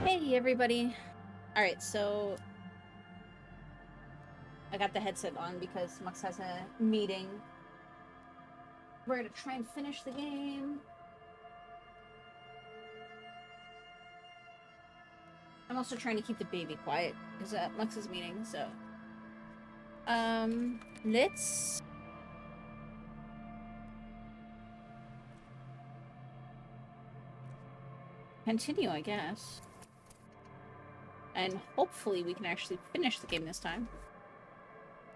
Hey everybody. Alright, so I got the headset on because Mux has a meeting. We're gonna try and finish the game. I'm also trying to keep the baby quiet because Mux's meeting, so let's continue, I guess. And hopefully we can actually finish the game this time.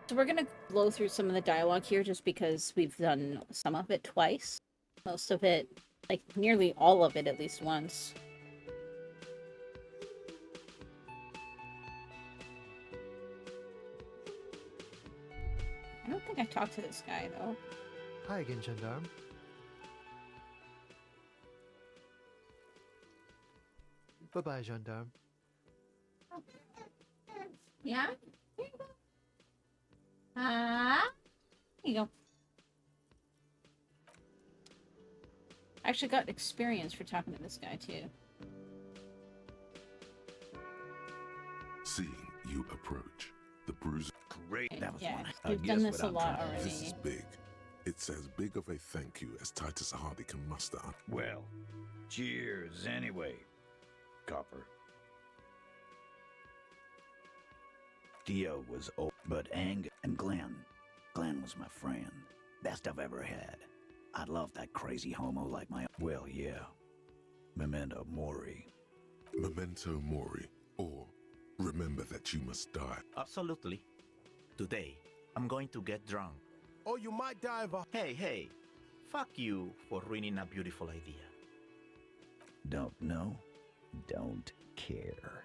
So we're gonna blow through some of the dialogue here just because we've done some of it twice. Most of it, like nearly all of it at least once. I don't think I talked to this guy though. Hi again, Gendarme. Bye-bye, Gendarme. Yeah? Here you go. Here you go. I actually got experience for talking to this guy too. Seeing you approach, the bruiser. Great, that was Yeah, one. you've done this a lot already. This is big. It's as big of a thank you as Titus Hardy can muster. Well, cheers anyway, Copper. Dio was old, but Ang and Glenn was my friend. Best I've ever had. I'd love that crazy homo like my... Well, yeah. Memento Mori. Memento Mori, or remember that you must die. Absolutely. Today, I'm going to get drunk. Or you might die of a... Hey, fuck you for ruining a beautiful idea. Don't know, don't care.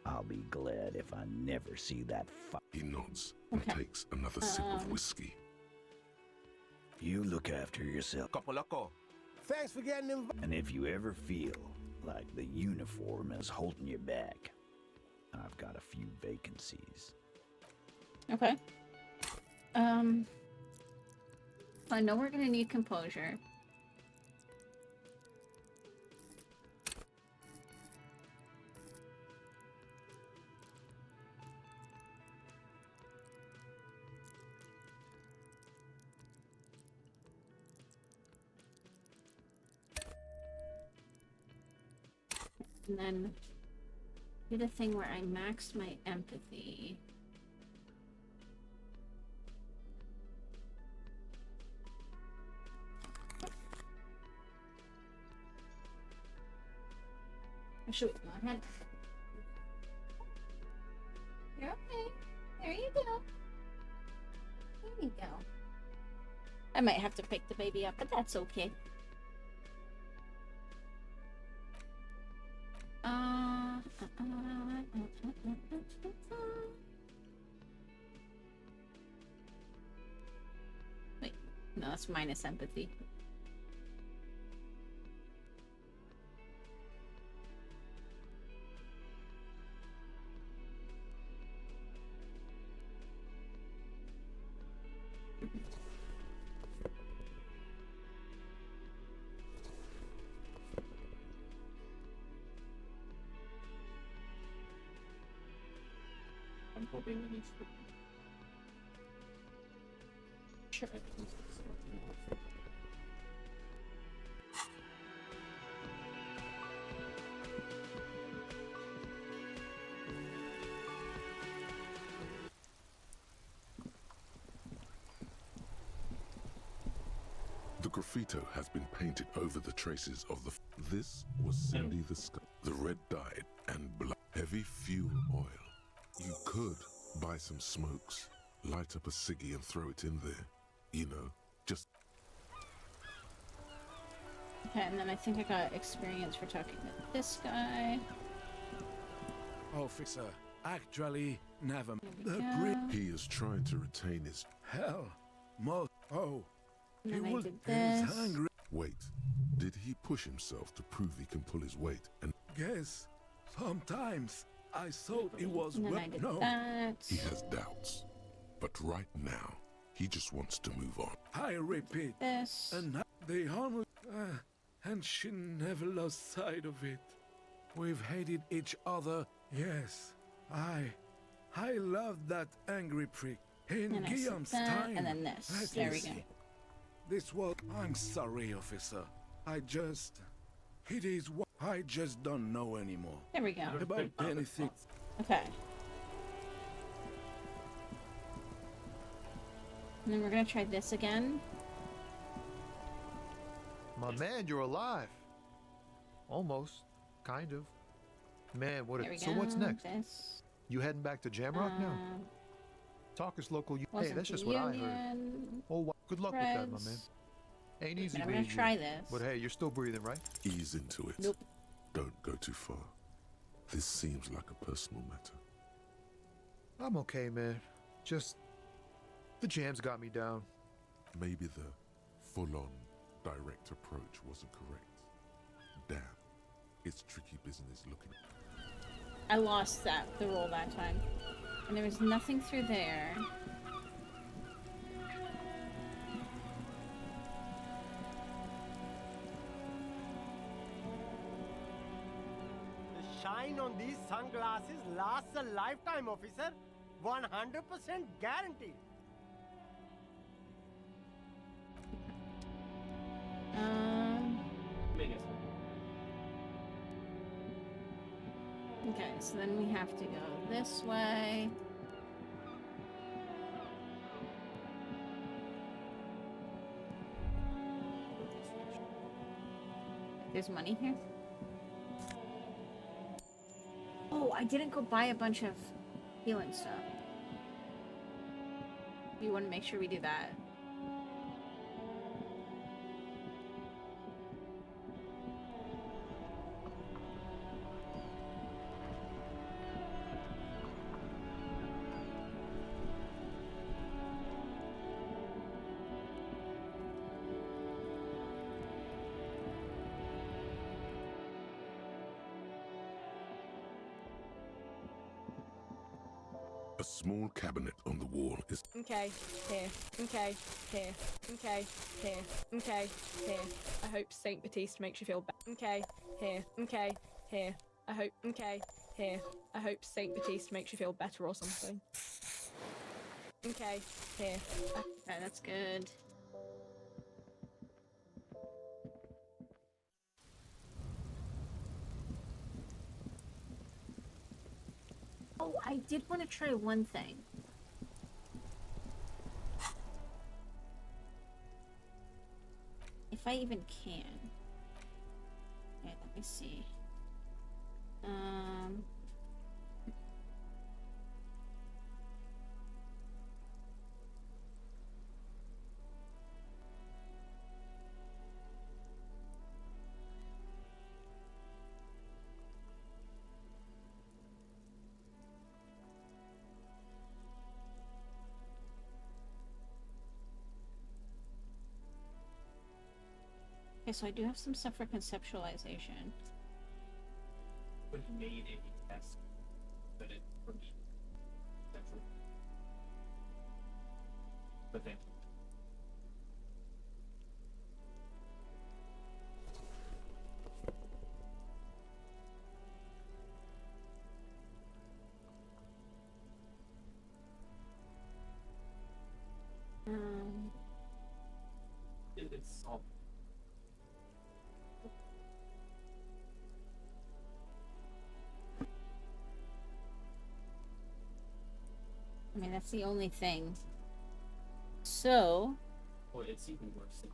I'll be glad if I never see that He nods and takes another sip of whiskey. You look after yourself. Copo Loco. Thanks for getting involved. And if you ever feel like the uniform is holding you back, I've got a few vacancies. Okay. I know we're gonna need composure. And then do the thing where I maxed my empathy. Actually, go ahead. You're okay. There you go. There you go. I might have to pick the baby up, but that's okay. Wait, no, that's minus empathy. I'm hoping we need to... Sure. The graffito has been painted over the traces of the... This was Cindy the Skull. The red dyed and black. Heavy fuel oil. You could buy some smokes, light up a ciggy and throw it in there. You know, just... Okay, and then I think I got experience for talking to this guy. Officer, actually, never... There we go. He is trying to retain his... Hell, most... Oh, And he then I was... did He's this. hungry. Wait, did he push himself to prove he can pull his weight? And Guess, sometimes I thought it was... And then well, I did no, that. he has doubts. But right now, he just wants to move on. I repeat, This. and they harm... and she never lost sight of it. We've hated each other. Yes, I loved that angry prick. In And I said Guillaume's that, time. and then this. let There me we go. see. This was. I'm sorry, officer. It is what I just don't know anymore There we go. about anything. Okay. And then we're gonna try this again. My man, you're alive. Almost. Kind of. Man, There we go. so what's next? This. You heading back to Jamrock now? Talk is local. Hey, wasn't that's the just what I heard. Union. Oh, good luck with that, my man. Threads. Ain't easy But I'm being gonna try you. this. But hey, you're still breathing, right? Ease into it. Nope. Don't go too far. This seems like a personal matter. I'm okay, man. Just the jams got me down. Maybe the full-on direct approach wasn't correct. Damn, it's tricky business looking. I lost the roll that time. And there was nothing through there. The shine on these sunglasses lasts a lifetime, officer. 100% guaranteed. Okay, so then we have to go this way. There's money here. Oh, I didn't go buy a bunch of healing stuff. You want to make sure we do that. A small cabinet on the wall is Okay, here. Okay, here. Okay, here. Okay, here. I hope Saint Baptiste makes you feel better. Okay, here. Okay, here. I hope. Okay, here. I hope Saint Baptiste makes you feel better or something. Okay, here. Okay, that's good. Oh, I did want to try one thing. If I even can. Okay, let me see. Okay, so I do have some stuff for conceptualization. But made it best, but it for me. That's it. But then. It's all. I mean, that's the only thing. So, Boy, it's even worse.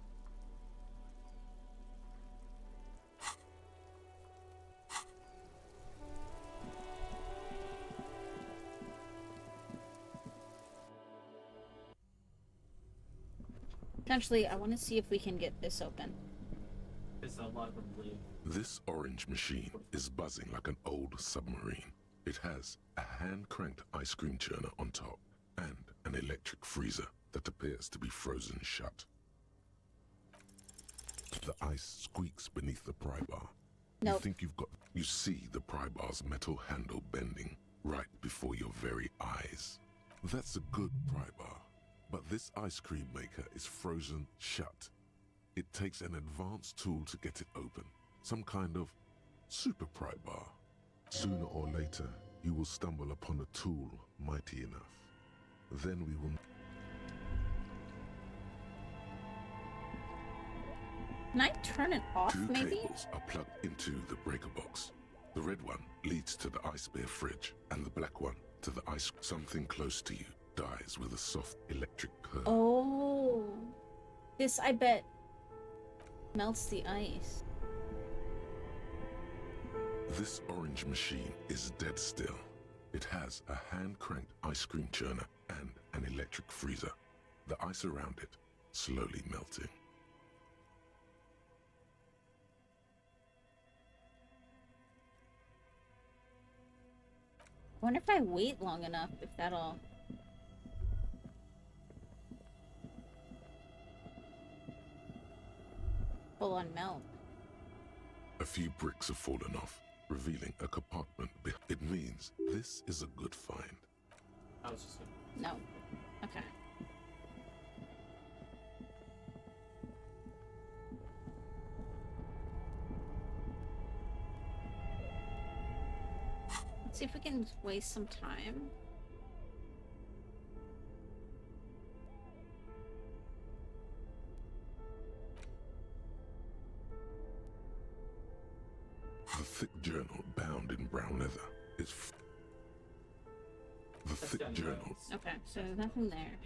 essentially, I want to see if we can get this open. There's a lot of them leave. This orange machine is buzzing like an old submarine. It has a hand-cranked ice cream churner on top and an electric freezer that appears to be frozen shut. The ice squeaks beneath the pry bar. Nope. You think you've got... You see the pry bar's metal handle bending right before your very eyes. That's a good pry bar, but this ice cream maker is frozen shut. It takes an advanced tool to get it open. Some kind of super pry bar. Sooner or later, you will stumble upon a tool mighty enough. Then we will... Can I turn it off, Two maybe? cables are plugged into the breaker box. The red one leads to the ice bear fridge, and the black one to the ice... Something close to you dies with a soft electric purr. Oh. This, I bet, melts the ice. This orange machine is dead still. It has a hand-cranked ice cream churner and an electric freezer. The ice around it slowly melting. I wonder if I wait long enough, if that'll... full on melt. A few bricks have fallen off, revealing a compartment. It means this is a good find. I was just No. Okay. Let's see if we can waste some time. The thick journal bound in brown leather is... The thick done journal... well. Okay, so nothing there.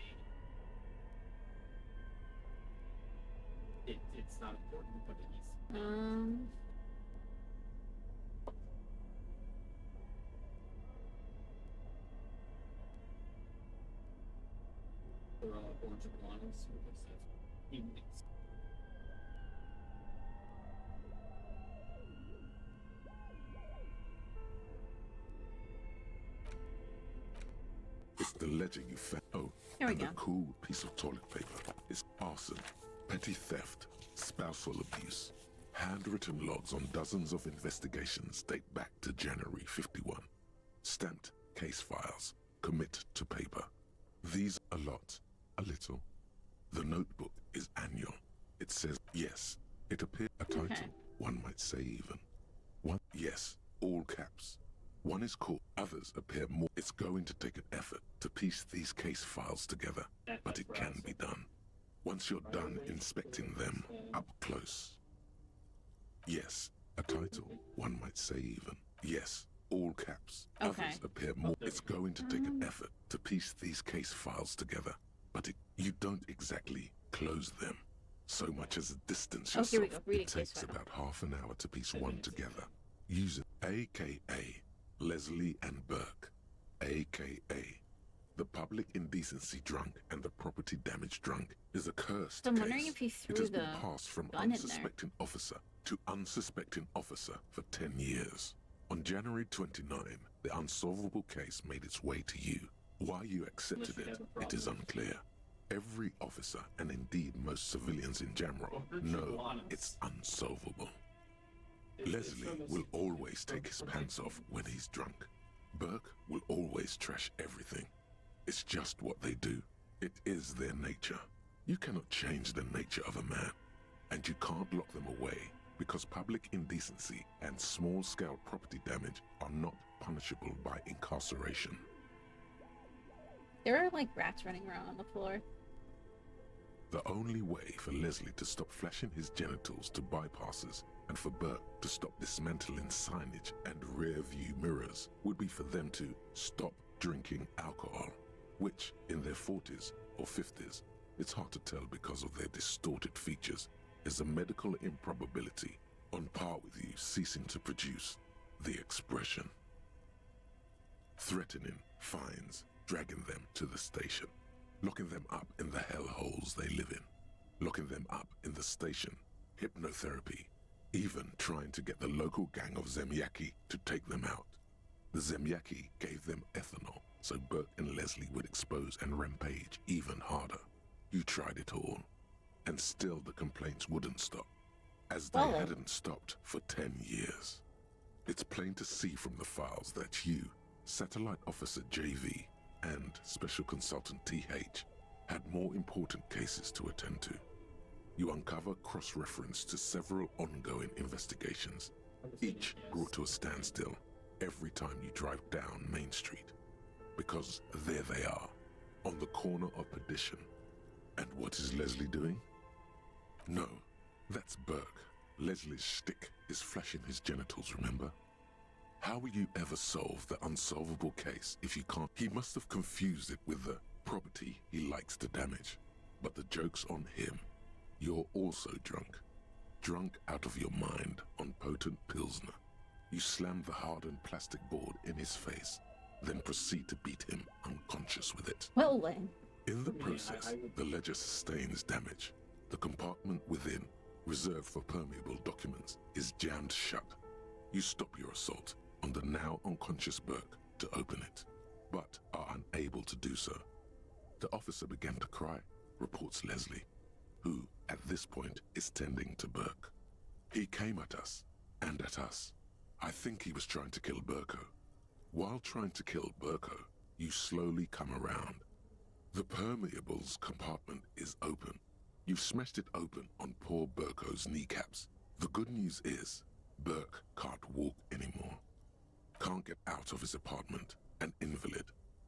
It's not important, but it needs. For orange iguanas, what was that? Evenings. It's the ledger you found. Oh, Here we and go. a cool piece of toilet paper. It's arson, petty theft, spousal abuse. Handwritten logs on dozens of investigations date back to January 51. Stamped case files. Commit to paper. These a lot, a little. The notebook is annual. It says yes. It appears a title. Okay. One might say even. One yes, all caps. One is called, others appear more. It's going to take an effort to piece these case files together, but it can be done. Once you're done inspecting them up close. Yes, a title, one might say even. Yes, all caps. Okay. Others appear more. It's going to take an effort to piece these case files together, but you don't exactly close them. So much as distance Oh, here we yourself, go. Read a it case takes file. about half an hour to piece one together. Using AKA Leslie and Burke, AKA the public indecency drunk and the property damage drunk, is a cursed So I'm case. wondering if he It threw has the been passed from gun in there. unsuspecting officer to unsuspecting officer for 10 years. On January 29, the unsolvable case made its way to you. Why you accepted Unless you it, have a it is problem. unclear. Every officer, and indeed most civilians in Jamrock, know it's unsolvable. Leslie will always take his pants off when he's drunk. Burke will always trash everything. It's just what they do. It is their nature. You cannot change the nature of a man, and you can't lock them away because public indecency and small-scale property damage are not punishable by incarceration. There are like rats running around on the floor. The only way for Leslie to stop flashing his genitals to bypassers and for Burke to stop dismantling signage and rear-view mirrors would be for them to stop drinking alcohol, which, in their 40s or 50s, it's hard to tell because of their distorted features, is a medical improbability on par with you ceasing to produce the expression. Threatening fines, dragging them to the station, locking them up in the hellholes they live in, locking them up in the station, hypnotherapy, even trying to get the local gang of Zemyaki to take them out. The Zemyaki gave them ethanol, so Burke and Leslie would expose and rampage even harder. You tried it all, and still the complaints wouldn't stop, as they Oh. hadn't stopped for 10 years. It's plain to see from the files that you, Satellite Officer JV, and Special Consultant TH had more important cases to attend to. You uncover cross-reference to several ongoing investigations each brought to a standstill every time you drive down Main Street. Because there they are, on the corner of perdition. And what is Leslie doing? No, that's Burke. Leslie's shtick is flashing his genitals, remember? How will you ever solve the unsolvable case if you can't? He must have confused it with the property he likes to damage. But the joke's on him. You're also drunk. Drunk out of your mind on potent Pilsner. You slam the hardened plastic board in his face, then proceed to beat him unconscious with it. Well then. In the process, the ledger sustains damage. The compartment within, reserved for permeable documents, is jammed shut. You stop your assault on the now unconscious Burke to open it, but are unable to do so. The officer began to cry, reports Leslie, who, at this point, is tending to Burke. He came at us, and at us. I think he was trying to kill Burko. While trying to kill Burko, you slowly come around. The permeables compartment is open. You've smashed it open on poor Burko's kneecaps. The good news is, Burke can't walk anymore. Can't get out of his apartment, an invalid.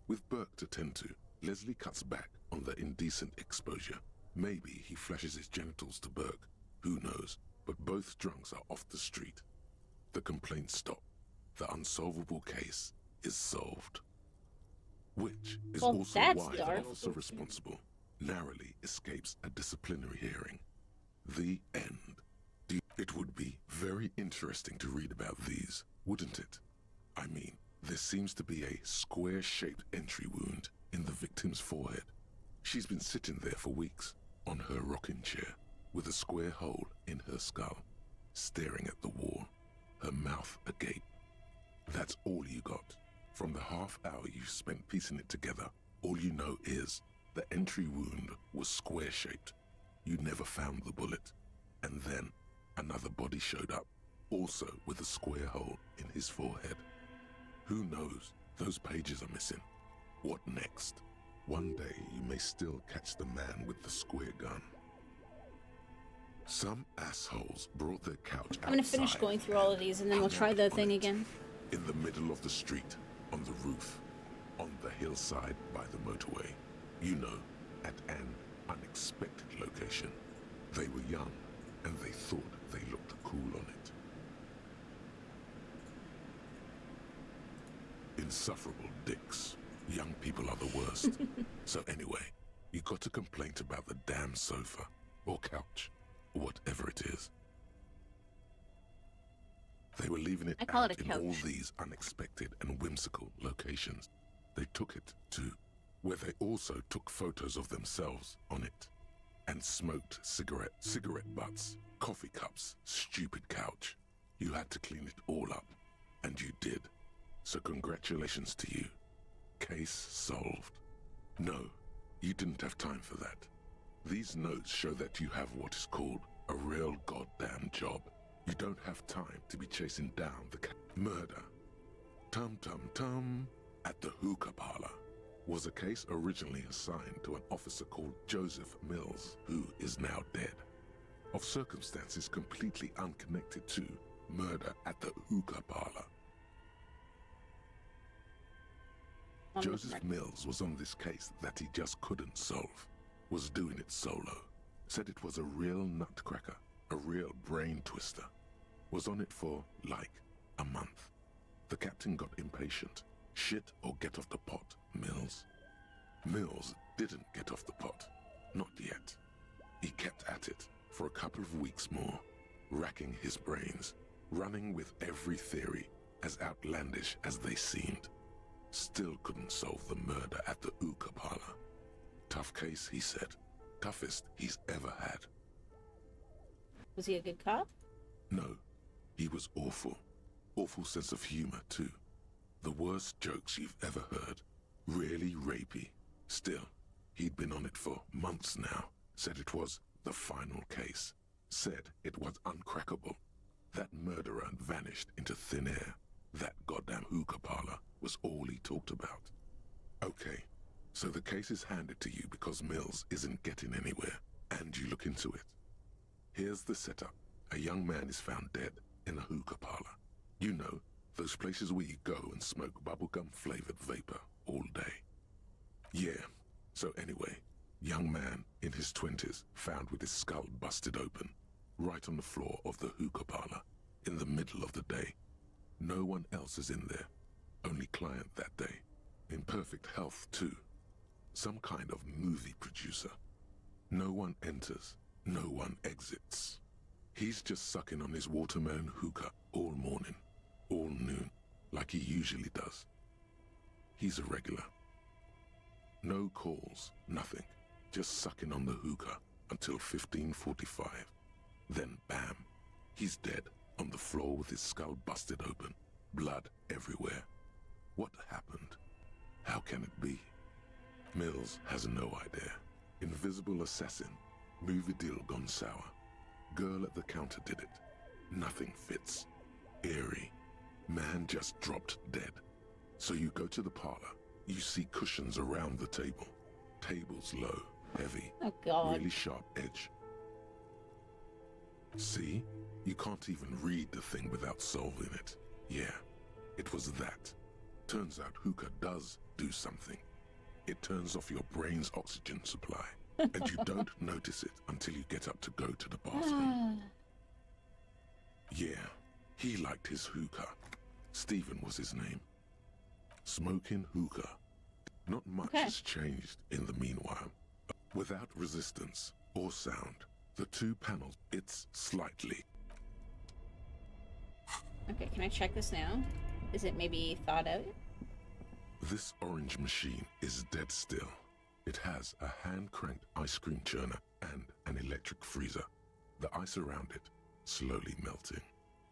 With Burke to tend to, Leslie cuts back on the indecent exposure. Maybe he flashes his genitals to Burke, who knows, but both drunks are off the street. The complaints stop. The unsolvable case is solved. Which is Well, also that's why dark. the officer responsible narrowly escapes a disciplinary hearing. The end. It would be very interesting to read about these, wouldn't it? I mean, there seems to be a square-shaped entry wound in the victim's forehead. She's been sitting there for weeks, on her rocking chair, with a square hole in her skull, staring at the wall, her mouth agape. That's all you got. From the half hour you spent piecing it together, all you know is the entry wound was square-shaped. You never found the bullet. And then another body showed up, also with a square hole in his forehead. Who knows? Those pages are missing. What next? One day you may still catch the man with the square gun. Some assholes brought their couch I'm gonna finish outside going through all of these and then we'll hung try out the on thing it, again. in the middle of the street, on the roof, on the hillside by the motorway. You know, at an unexpected location. They were young, and they thought they looked cool on it. Insufferable dicks. Young people are the worst. So anyway, you got a complaint about the damn sofa, or couch, or whatever it is. They were leaving it I call out it a in all couch. these unexpected and whimsical locations. They took it to where they also took photos of themselves on it and smoked cigarette butts, coffee cups, stupid couch. You had to clean it all up, and you did. So congratulations to you. Case solved. No, you didn't have time for that. These notes show that you have what is called a real goddamn job. You don't have time to be chasing down the murder. Tum tum tum. At the hookah parlor was a case originally assigned to an officer called Joseph Mills, who is now dead, of circumstances completely unconnected to murder at the hookah parlor. Joseph Mills was on this case that he just couldn't solve, was doing it solo, said it was a real nutcracker, a real brain twister, was on it for, like, a month. The captain got impatient. Shit or get off the pot, Mills. Mills didn't get off the pot. Not yet. He kept at it for a couple of weeks more, racking his brains, running with every theory, as outlandish as they seemed. Still couldn't solve the murder at the hookah parlor. Tough case, he said. Toughest he's ever had. Was he a good cop? No, he was awful. Awful sense of humor, too. The worst jokes you've ever heard. Really rapey. Still, he'd been on it for months now. Said it was the final case. Said it was uncrackable. That murderer vanished into thin air. That goddamn hookah parlor was all he talked about. Okay, so the case is handed to you because Mills isn't getting anywhere, and you look into it. Here's the setup. A young man is found dead in a hookah parlor. You know, those places where you go and smoke bubblegum-flavored vapor all day. Yeah, so anyway, young man in his 20s found with his skull busted open, right on the floor of the hookah parlor, in the middle of the day. No one else is in there, only client that day. In perfect health, too. Some kind of movie producer. No one enters, no one exits. He's just sucking on his watermelon hookah all morning, all noon, like he usually does. He's a regular. No calls, nothing. Just sucking on the hookah until 15:45. Then bam, he's dead on the floor with his skull busted open, blood everywhere. What happened? How can it be? Mills has no idea. Invisible assassin, movie deal gone sour. Girl at the counter did it. Nothing fits. Eerie. Man just dropped dead. So you go to the parlor. You see cushions around the table. Table's low, heavy, Oh God. really sharp edge. See? You can't even read the thing without solving it. Yeah, it was that. Turns out hookah does do something. It turns off your brain's oxygen supply. And you don't notice it until you get up to go to the bathroom. Yeah, he liked his hookah. Stephen was his name. Smoking hookah. Not much has changed in the meanwhile. Without resistance or sound, the two panels, it's slightly. Okay, can I check this now? Is it maybe thawed out? This orange machine is dead still. It has a hand-cranked ice cream churner and an electric freezer. The ice around it slowly melting.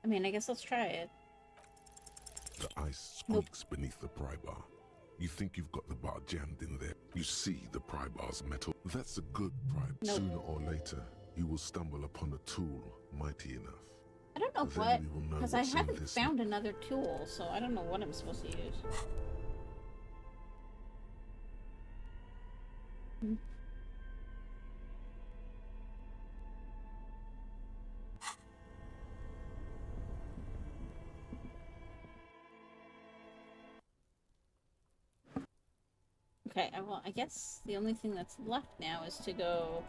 I mean, I guess let's try it. The ice squeaks beneath the pry bar. You think you've got the bar jammed in there. You see the pry bar's metal. That's a good pry. Sooner or later, you will stumble upon a tool mighty enough. I don't know Then what, we will know because I what's in haven't this. found another tool, so I don't know what I'm supposed to use. Okay, well, I guess the only thing that's left now is to go...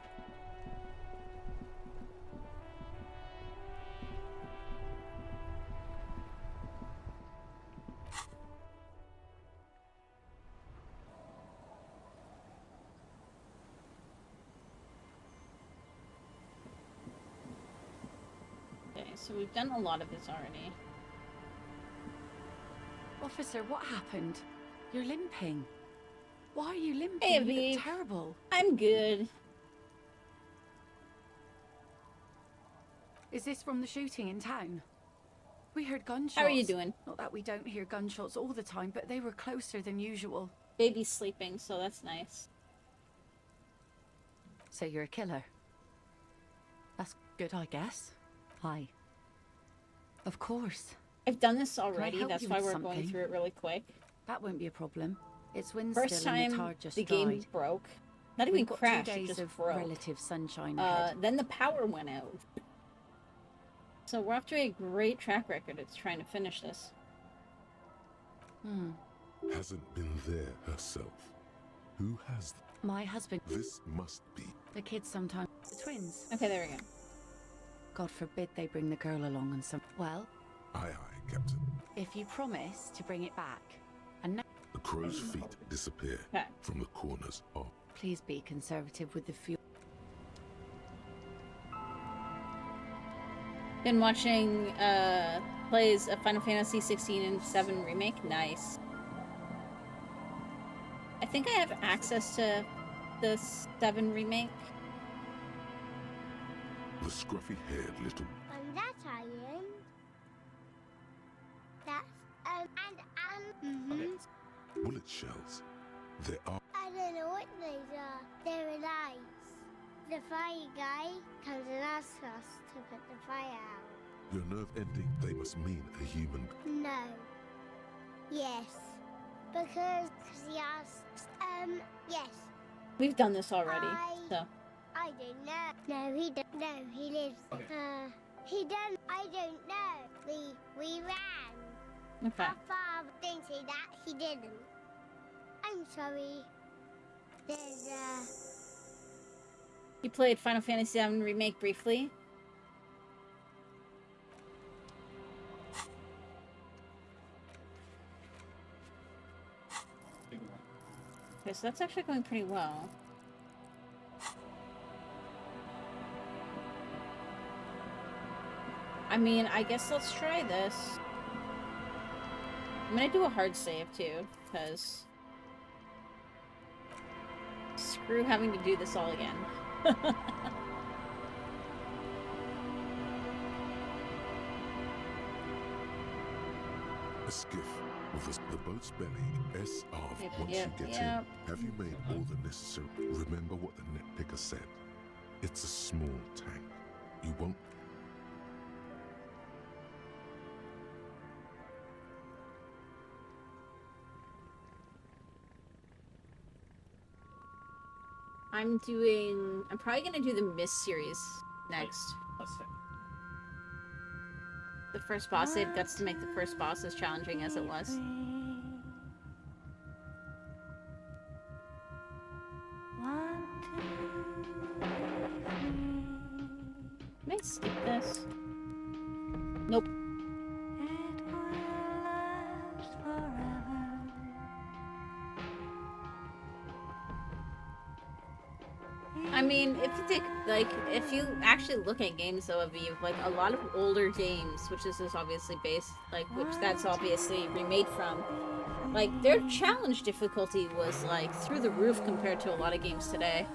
Okay, so we've done a lot of this already. Officer, what happened? You're limping. Why are you limping? Hey, You Aviv. look terrible. I'm good. Is this from the shooting in town? We heard gunshots. How are you doing? Not that we don't hear gunshots all the time, but they were closer than usual. Baby's sleeping, so that's nice. So you're a killer? That's good, I guess. Hi. Of course. I've done this already, help that's you why with we're something? going through it really quick. That won't be a problem. It's wind First still and the time tar just the dried. game broke. Not even We've got crashed, 2 it days just of broke. relative sunshine ahead. Then the power went out. So we're off to a great track record. It's trying to finish this. Hasn't been there herself. Who has? My husband. This must be. The kids sometimes. The twins. Okay, there we go. God forbid they bring the girl along and some. Well, Aye, aye, Captain. if you promise to bring it back, and now The crow's feet disappear Okay. from the corners of. please be conservative with the fuel. Been watching plays of Final Fantasy 16 and 7 remake. Nice. I think I have access to the 7 remake. The scruffy-haired little. And that's iron. That's and bullet shells. There are. I don't know what these are. They're lights. The fire guy comes and asks us to put the fire out. Your nerve ending. They must mean a human. No. Yes. Because he asks. Yes. We've done this already, so. I don't know. No, he don't. No, he lives. Okay. He don't. I don't know. We ran. Okay. Papa didn't say that. He didn't. I'm sorry. There's You played Final Fantasy VII Remake briefly. Okay, so that's actually going pretty well. I mean, I guess let's try this. I'm gonna do a hard save too, because screw having to do this all again. A skiff with the boat's belly S of Yep, once yep, you get yep. in. Have you made all the necessary? Remember what the nitpicker said. It's a small tank. You won't. I'm probably gonna do the Mist series next. Let's see. The first boss, it gets to make the first boss as challenging as it was. Can I skip this? Nope. I mean, if you take, like, if you actually look at games, though, of Eve, like, a lot of older games, which this is obviously based, like, which that's obviously remade from, like, their challenge difficulty was, like, through the roof compared to a lot of games today.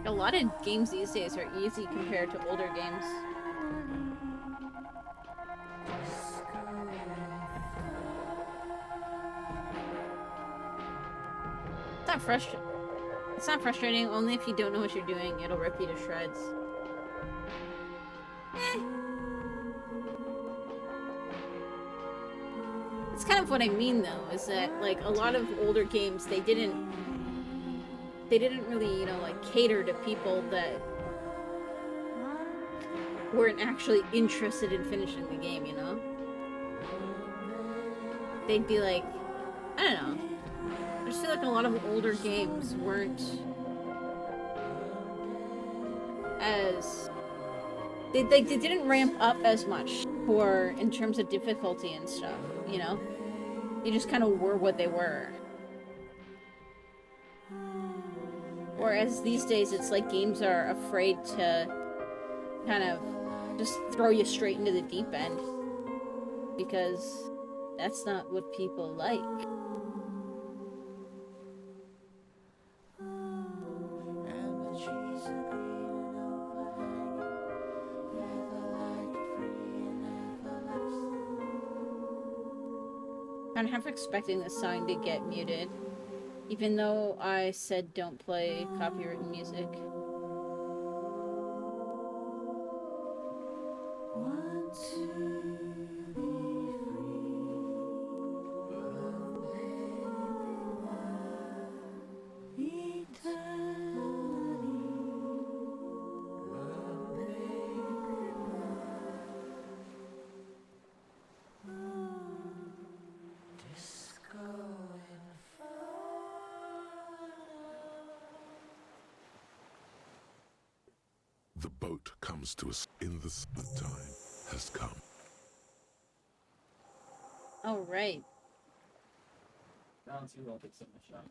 A lot of games these days are easy compared to older games. It's not frustrating. It's not frustrating, only if you don't know what you're doing, it'll rip you to shreds. That's kind of what I mean, though, is that, like, a lot of older games, they didn't really, you know, like, cater to people that weren't actually interested in finishing the game, you know? They'd be like, I don't know. I just feel like a lot of older games weren't as... They didn't ramp up as much for, in terms of difficulty and stuff, you know? They just kind of were what they were. Whereas these days, it's like games are afraid to kind of just throw you straight into the deep end. Because that's not what people like. I'm half expecting this song to get muted. Even though I said don't play copyrighted music. The boat comes to us in the time has come. All right. Balance you will take some shot.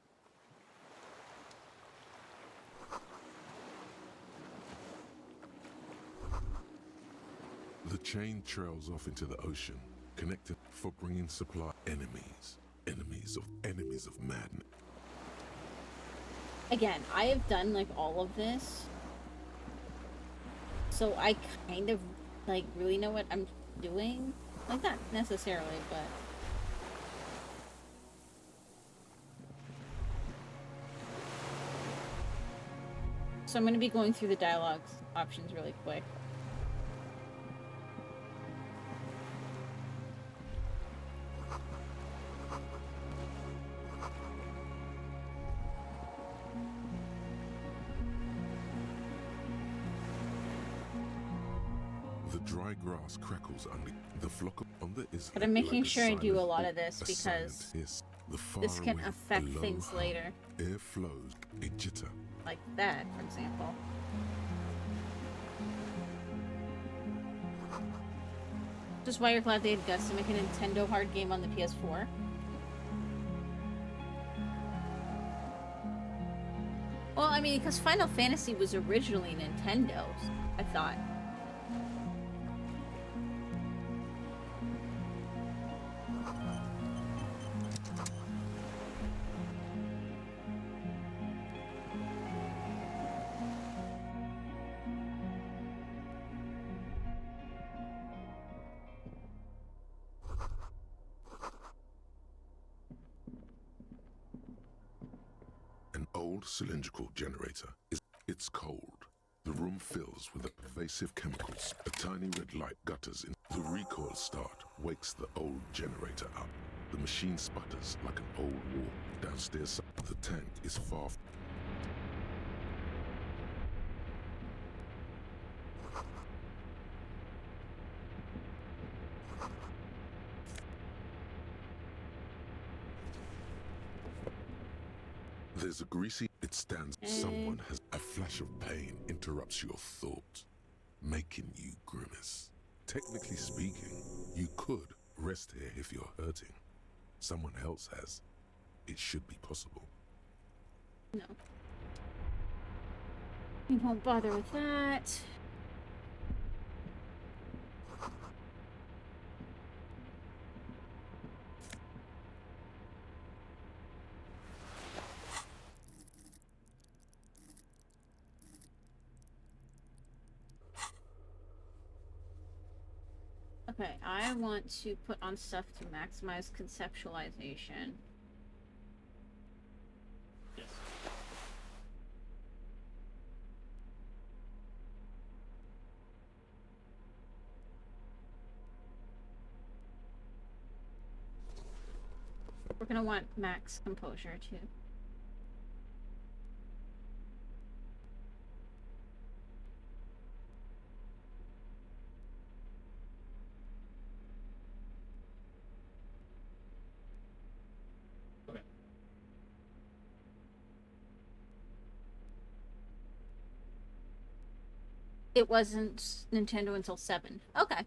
The chain trails off into the ocean, connected for bringing supply. Enemies of madness. Again, I have done like all of this. So I kind of like really know what I'm doing. Like not necessarily, but so I'm going to be going through the dialogue options really quick. Dry grass crackles under the flock on the islet. But I'm making like a sure I do a silent lot of hope, this a because silent hiss. The this can faraway affect low things hum. later. Air flows, a jitter. Like that, for example. Just why you're glad they had guts to make a Nintendo hard game on the PS4. Well, I mean, because Final Fantasy was originally Nintendo's, I thought. An old cylindrical generator. It's cold. The room fills with the pervasive chemicals. A tiny red light gutters in. The recoil start wakes the old generator up. The machine sputters like an old war. Downstairs, the tank is far. There's a greasy. It stands. Someone has a flash of pain interrupts your thought, making you grimace. Technically speaking, you could rest here if you're hurting. Someone else has. It should be possible. No. We won't bother with that. Okay, I want to put on stuff to maximize conceptualization. Yes. We're gonna want max composure too. Okay. It wasn't Nintendo until 7. Okay.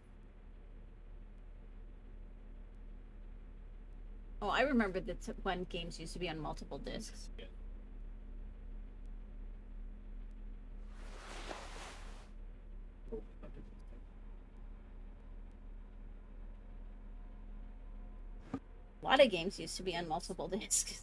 Oh, I remember that when games used to be on multiple discs. Yeah. Oh, A lot of games used to be on multiple discs.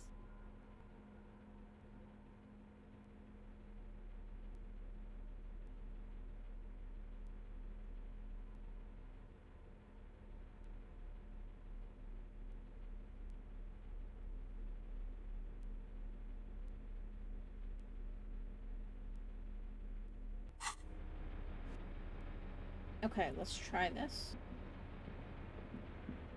Okay, let's try this.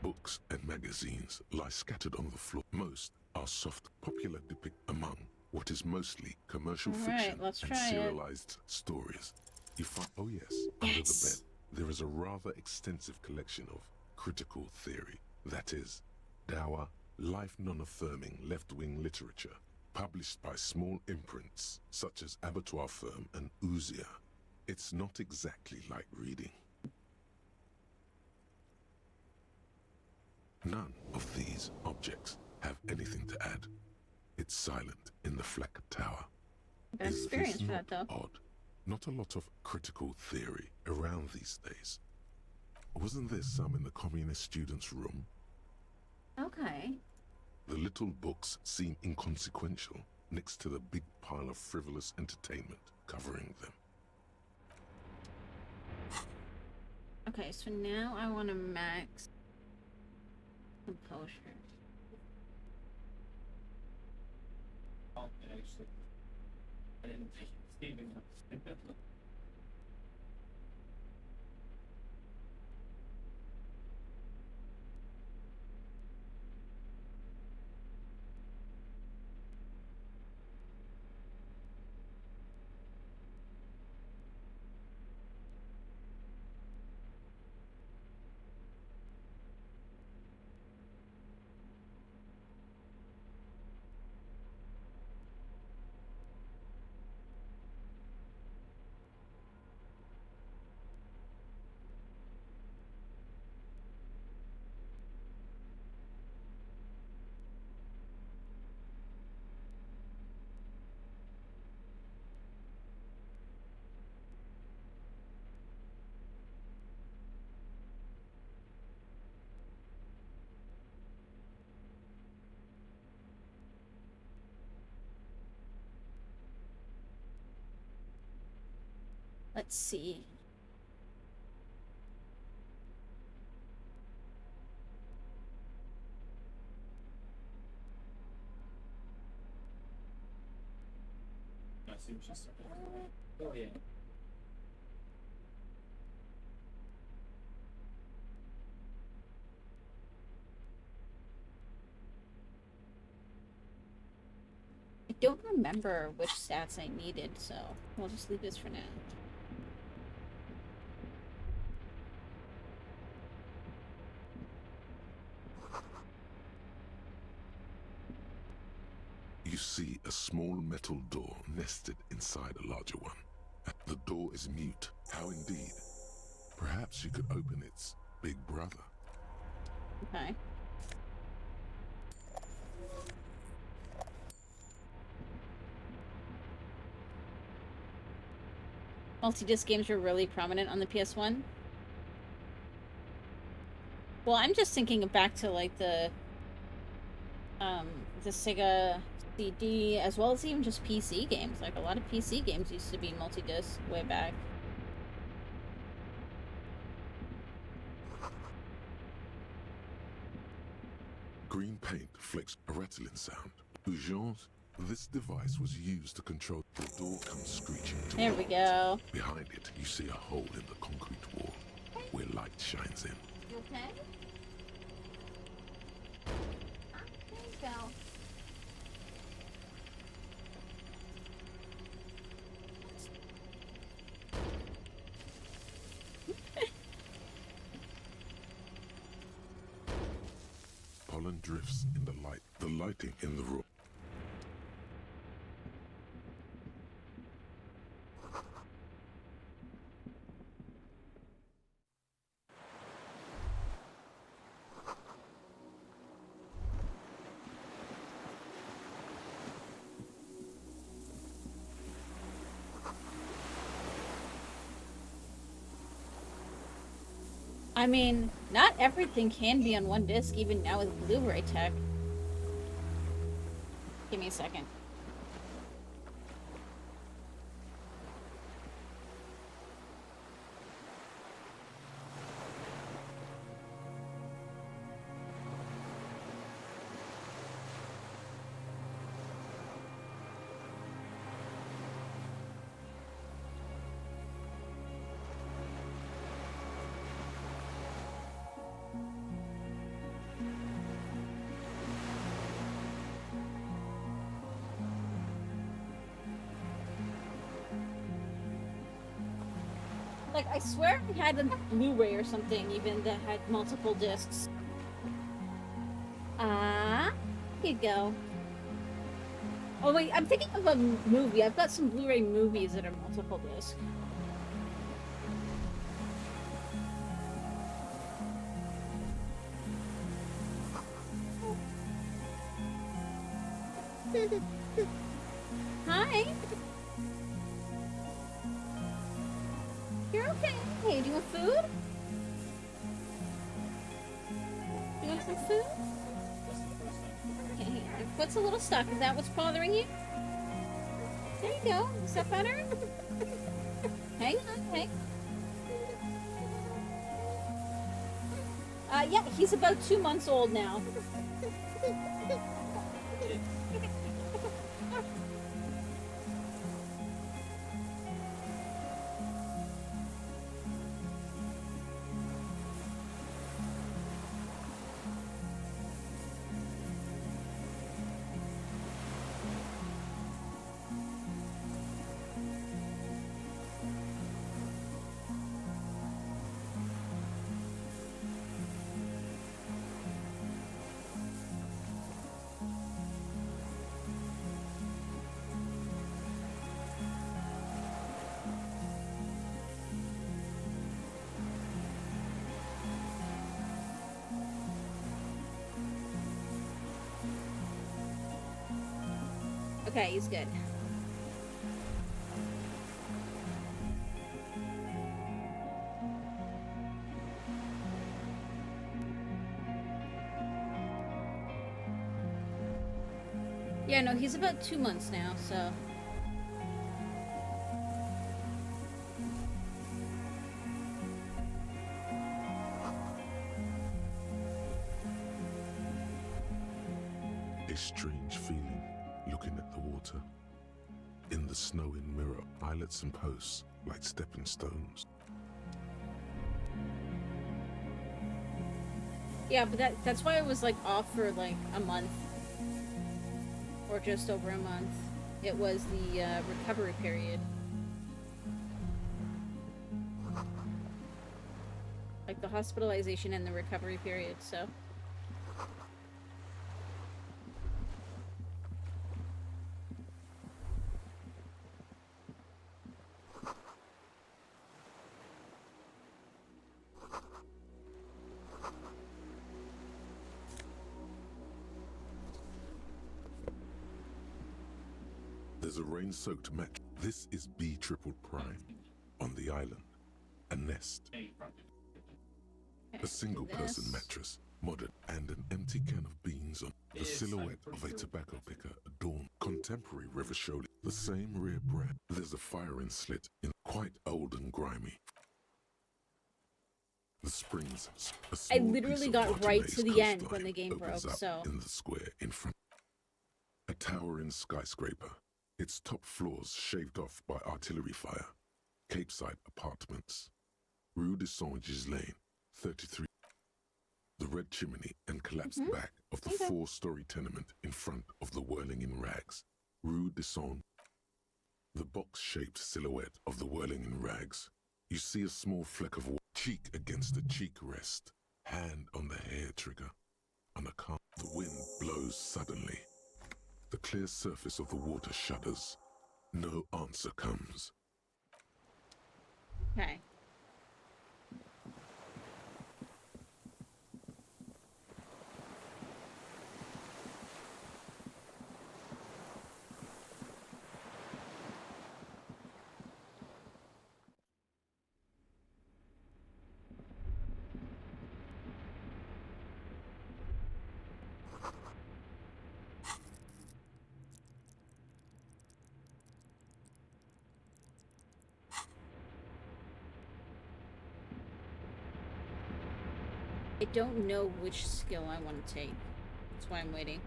Books and magazines lie scattered on the floor. Most are soft, popular depict among what is mostly commercial All right, fiction let's and try it. serialized stories. You find, oh yes, under the bed, there is a rather extensive collection of critical theory. That is, dour, life non-affirming left-wing literature, published by small imprints such as Abattoir Firm and Ouzia. It's not exactly like reading. None of these objects have anything to add. It's silent in the Fleck Tower. Bad Is experience this for not that, though. odd? Not a lot of critical theory around these days. Wasn't there some in the communist students' room? Okay. The little books seem inconsequential next to the big pile of frivolous entertainment covering them. Okay, so now I want to max composure. Oh, and actually, I didn't think it was even. Let's see. I see what she's saying. Oh yeah. I don't remember which stats I needed, so we'll just leave this for now. You see a small metal door nested inside a larger one. The door is mute. How indeed? Perhaps you could open its big brother. Okay. Multi-disc games were really prominent on the PS1. Well, I'm just thinking back to like the Sega CD, as well as even just PC games. Like a lot of PC games used to be multi-disc way back. Green paint flicks a rattling sound. Jean's, this device was used to control. The door comes screeching to There we go. Behind it, you see a hole in the concrete wall where light shines in. You okay? There you go. Pollen drifts in the light. The lighting in the room. I mean, not everything can be on one disc, even now with Blu-ray tech. Give me a second. Like, I swear I had a Blu-ray or something even that had multiple discs. Here you go. Oh wait, I'm thinking of a movie. I've got some Blu-ray movies that are multiple disc. Hi. You're okay. Hey, do you want food? Do you want some food? Okay, your foot's a little stuck. Is that what's bothering you? There you go. Is that better? Hang on, hang. Yeah, he's about 2 months old now. Okay, he's good. Yeah, no, he's about 2 months now, so... strange feeling looking at the water. In the snow-in mirror, islets and posts like stepping stones. Yeah, but that's why I was like off for like a month. Or just over a month. It was the recovery period. Like the hospitalization and the recovery period, so. There's a rain-soaked match. This is B triple prime on the island. A nest. A single-person mattress, modern, and an empty can of beans on the silhouette of a tobacco picker adorned contemporary River Shoal. The same rear brand. There's a firing slit in quite old and grimy. The springs. I literally got right to the end when the game broke, so. In the square in front. A towering skyscraper. Its top floors shaved off by artillery fire. Capeside apartments. Rue de Saint-Gilles Lane, 33. The red chimney and collapsed back of the four-story tenement in front of the whirling in rags. Rue de Saint. The box-shaped silhouette of the whirling in rags. You see a small fleck of cheek against the cheek rest. Hand on the hair trigger. On a calm, the wind blows suddenly. The clear surface of the water shudders. No answer comes. Okay. I don't know which skill I want to take. That's why I'm waiting.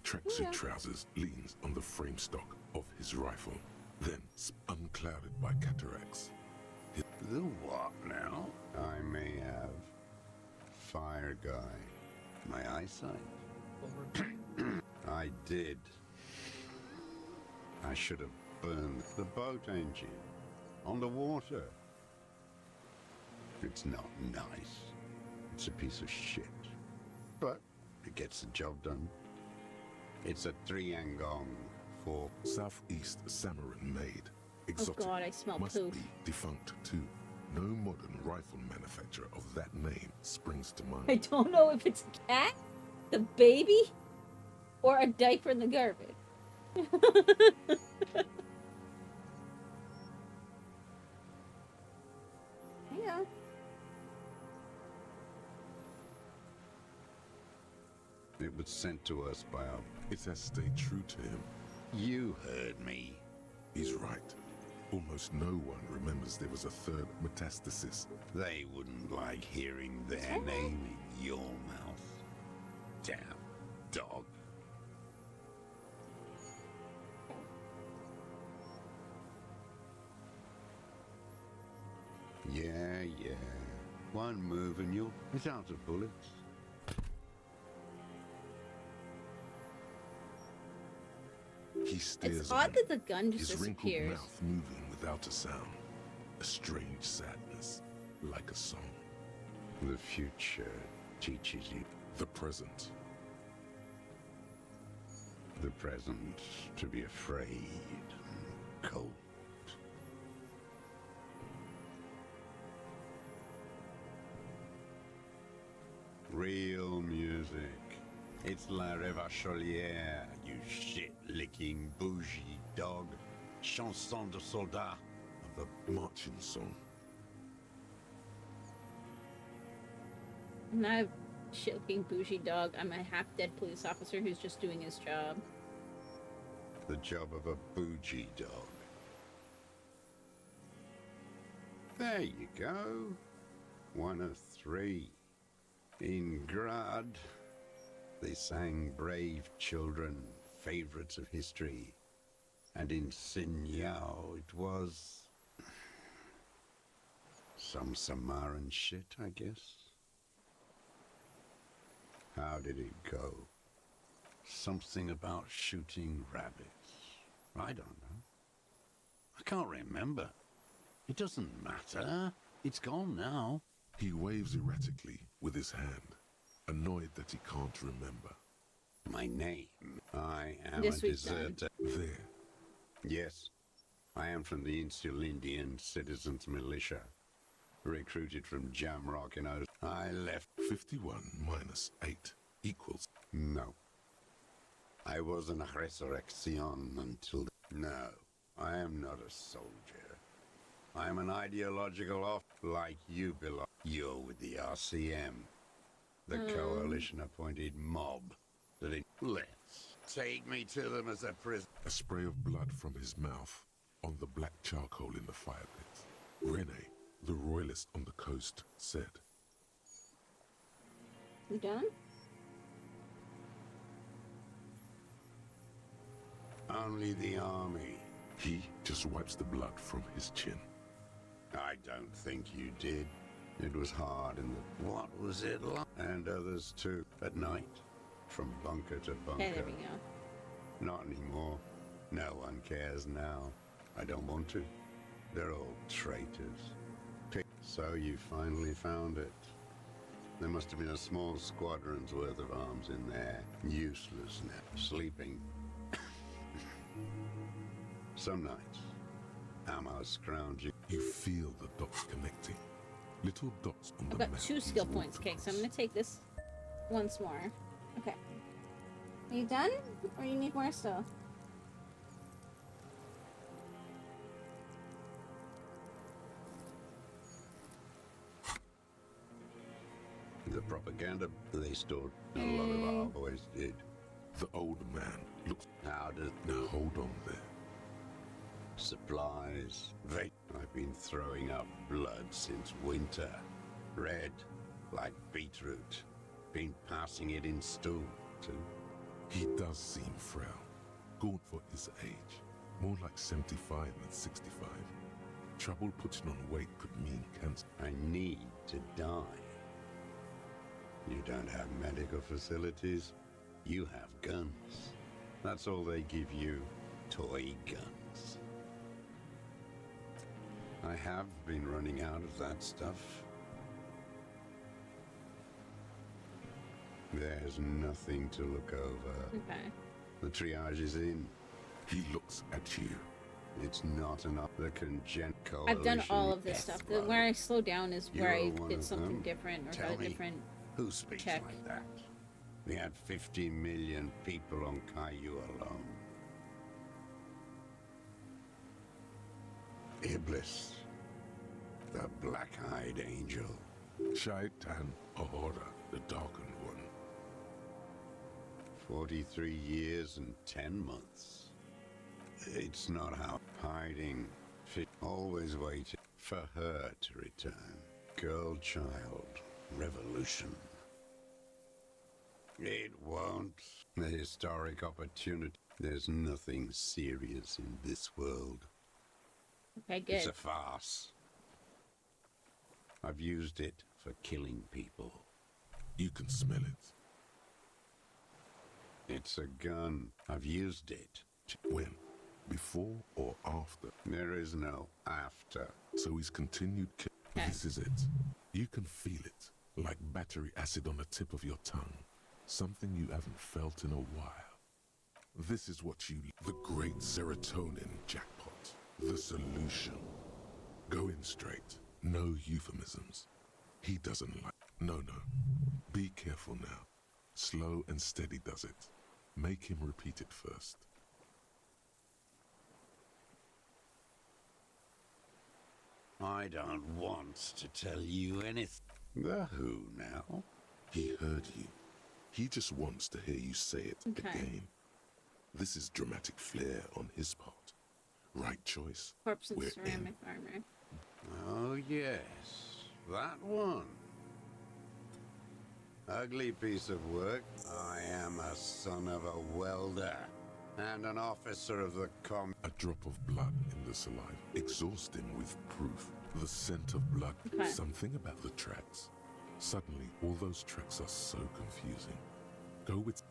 Tracksuit trousers leans on the frame stock of his rifle, then unclouded by cataracts. The what now? I may have. Fire guy. My eyesight? I did. I should have burned the boat engine on the water. It's not nice. It's a piece of shit. But it gets the job done. It's a Triangong for Southeast Samarin made. Exotic. Oh god, I smell Must poo. be defunct too. No modern rifle manufacturer of that name springs to mind. I don't know if it's a cat, the baby, or a diaper in the garbage. Yeah. It was sent to us by our... It has stayed true to him. You heard me. He's right. Almost no one remembers there was a third metastasis. They wouldn't like hearing their name in your mouth. Damn dog. Yeah. One move and you'll be out of bullets. He stares. It's odd that the gun just his wrinkled disappears. mouth moving without a sound. A strange sadness, like a song. The future teaches you. The present. The present to be afraid and cold. Real music. It's La Revacholière, you shit-licking bougie dog. Chanson de soldat. The marching song. I'm not a shit-looking bougie dog. I'm a half-dead police officer who's just doing his job. The job of a bougie dog. There you go. 1 of 3. In Grad, they sang Brave Children, favorites of history. And in Sinyao, it was some Samaran shit, I guess. How did it go? Something about shooting rabbits. I don't know. I can't remember. It doesn't matter. It's gone now. He waves erratically with his hand, annoyed that he can't remember. My name. I am This a week's done. deserter. There. Yes, I am from the Insulindian Citizens Militia. Recruited from Jamrock in Oz. I left. 51 minus 8 equals. No. I was an resurrection until. No, I am not a soldier. I am an ideological off like you belong. You're with the RCM. The coalition appointed mob. Let's take me to them as a prisoner. A spray of blood from his mouth on the black charcoal in the fire pit. Rene, the royalist on the coast, said, You done? Only the army. He just wipes the blood from his chin. I don't think you did. It was hard in the... What was it like? And others too. At night. From bunker to bunker. Okay, there we go. Not anymore. No one cares now. I don't want to. They're all traitors. So you finally found it. There must have been a small squadron's worth of arms in there. Useless now. Sleeping. Some nights, ammo scrounging. You feel the dots connecting. Little dots on I've the got map. 2 skill points. Okay, so I'm gonna take this once more. Okay. Are you done? Or you need more still? The propaganda they stored. A lot of our boys did. The old man looks. How does... Now hold on there. Supplies. I've been throwing up blood since winter. Red, like beetroot. Been passing it in stool, too. He does seem frail. Gaunt for his age. More like 75 than 65. Trouble putting on weight could mean cancer. I need to die. You don't have medical facilities. You have guns. That's all they give you. Toy guns. I have been running out of that stuff. There's nothing to look over. Okay. The triage is in. He looks at you. It's not enough. The coalition. I've done all of this stuff. Where I slow down is where You're I one did of something them? different or Tell got a me, different who speaks check. like that? We had 50 million people on Caillou alone. Iblis, the black-eyed angel. Shaitan Ahura, the darkened one. 43 years and 10 months. It's not how hiding. Always waiting for her to return. Girl, child, revolution. It won't. The historic opportunity. There's nothing serious in this world. Okay, good. It's a farce. I've used it for killing people. You can smell it. It's a gun. I've used it. When? Before or after? There is no after. So he's continued. This is it. You can feel it, like battery acid on the tip of your tongue. Something you haven't felt in a while. This is what you... The great serotonin jackpot. The solution. Go in straight. No euphemisms. He doesn't like... No. Be careful now. Slow and steady does it. Make him repeat it first. I don't want to tell you anything. The who now? He heard you. He just wants to hear you say it again. This is dramatic flair on his part. Right choice. Corpse and We're ceramic armor. Oh yes, that one. Ugly piece of work. I am a son of a welder and an officer of the A drop of blood in the saliva. Exhaust him with proof. The scent of blood. Okay. Something about the tracks. Suddenly, all those tracks are so confusing. Go with...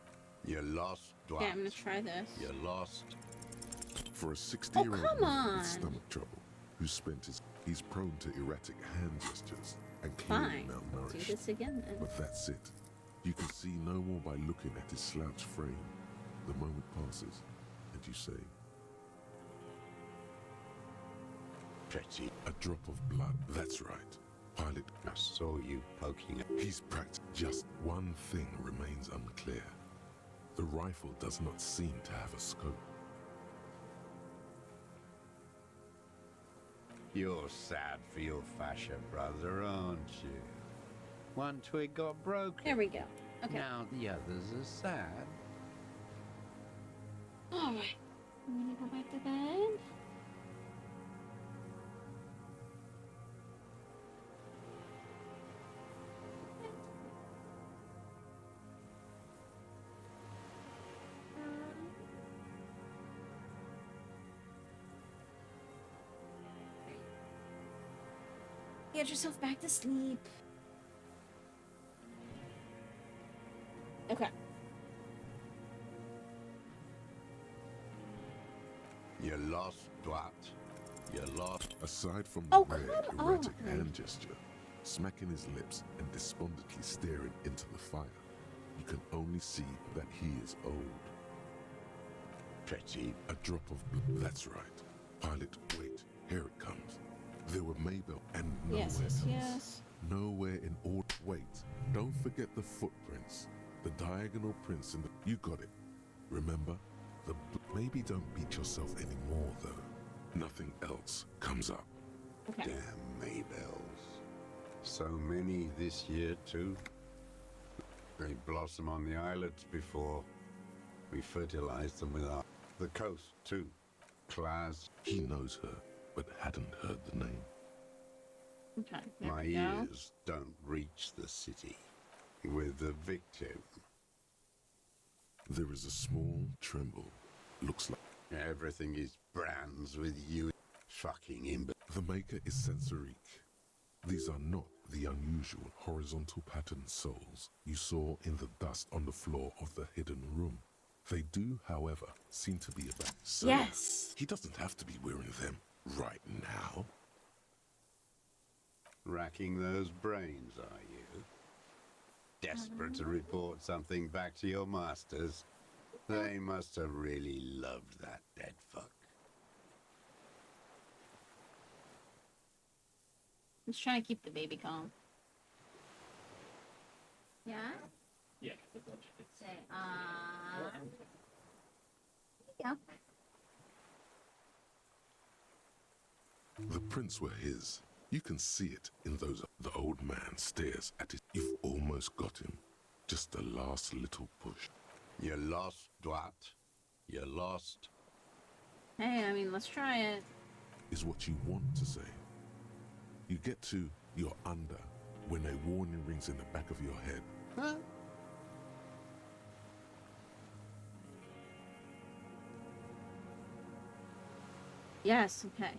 You're lost, Dwight. Yeah, I'm gonna try this. You're lost. For a 60-year-old come man on. with stomach trouble, who spent his... He's prone to erratic hand gestures and Fine. clearly Do malnourished. this again then. But that's it. You can see no more by looking at his slouched frame. The moment passes, and you say... Pretty. A drop of blood. That's right. Pilot... I saw you poking at... He's practiced. Just one thing remains unclear. The rifle does not seem to have a scope. You're sad for your fascia brother, aren't you? One twig got broken. There we go. Okay. Now the others are sad. Alright. I'm gonna go back to bed. Get yourself back to sleep. Okay. You're lost, Dwight. You're lost. Aside from the Oh, rare, come erratic on. hand gesture, smacking his lips and despondently staring into the fire, you can only see that he is old. Pretty. A drop of blood. That's right. Pilot, wait. Here it comes. There were Mabel and nowhere Yes, else. yes. Nowhere in order. Wait. Don't forget the footprints. The diagonal prints in the... You got it. Remember? Maybe don't beat yourself anymore, though. Nothing else comes up. Okay. Damn Maybells. So many this year, too. They blossom on the islets before we fertilize them with our... The coast, too. Class. He knows her, but hadn't heard the name. Okay. There My we go. ears don't reach the city with the victim. There is a small tremble. Looks like... Everything is brands with you fucking him. The maker is Sensorique. These are not the unusual horizontal patterned souls you saw in the dust on the floor of the hidden room. They do, however, seem to be about... So Yes. He doesn't have to be wearing them right now. Racking those brains, are you? Desperate to report something back to your masters? They must have really loved that dead fuck. Just trying to keep the baby calm. Yeah? Yeah, the budget. Say, yeah. The prints were his. You can see it in those... The old man stares at it. You've almost got him. Just a last little push. You're lost, Dwight. You're lost. Hey, I mean, let's try it. Is what you want to say. You get to you're under when a warning rings in the back of your head. Huh? Yes, okay.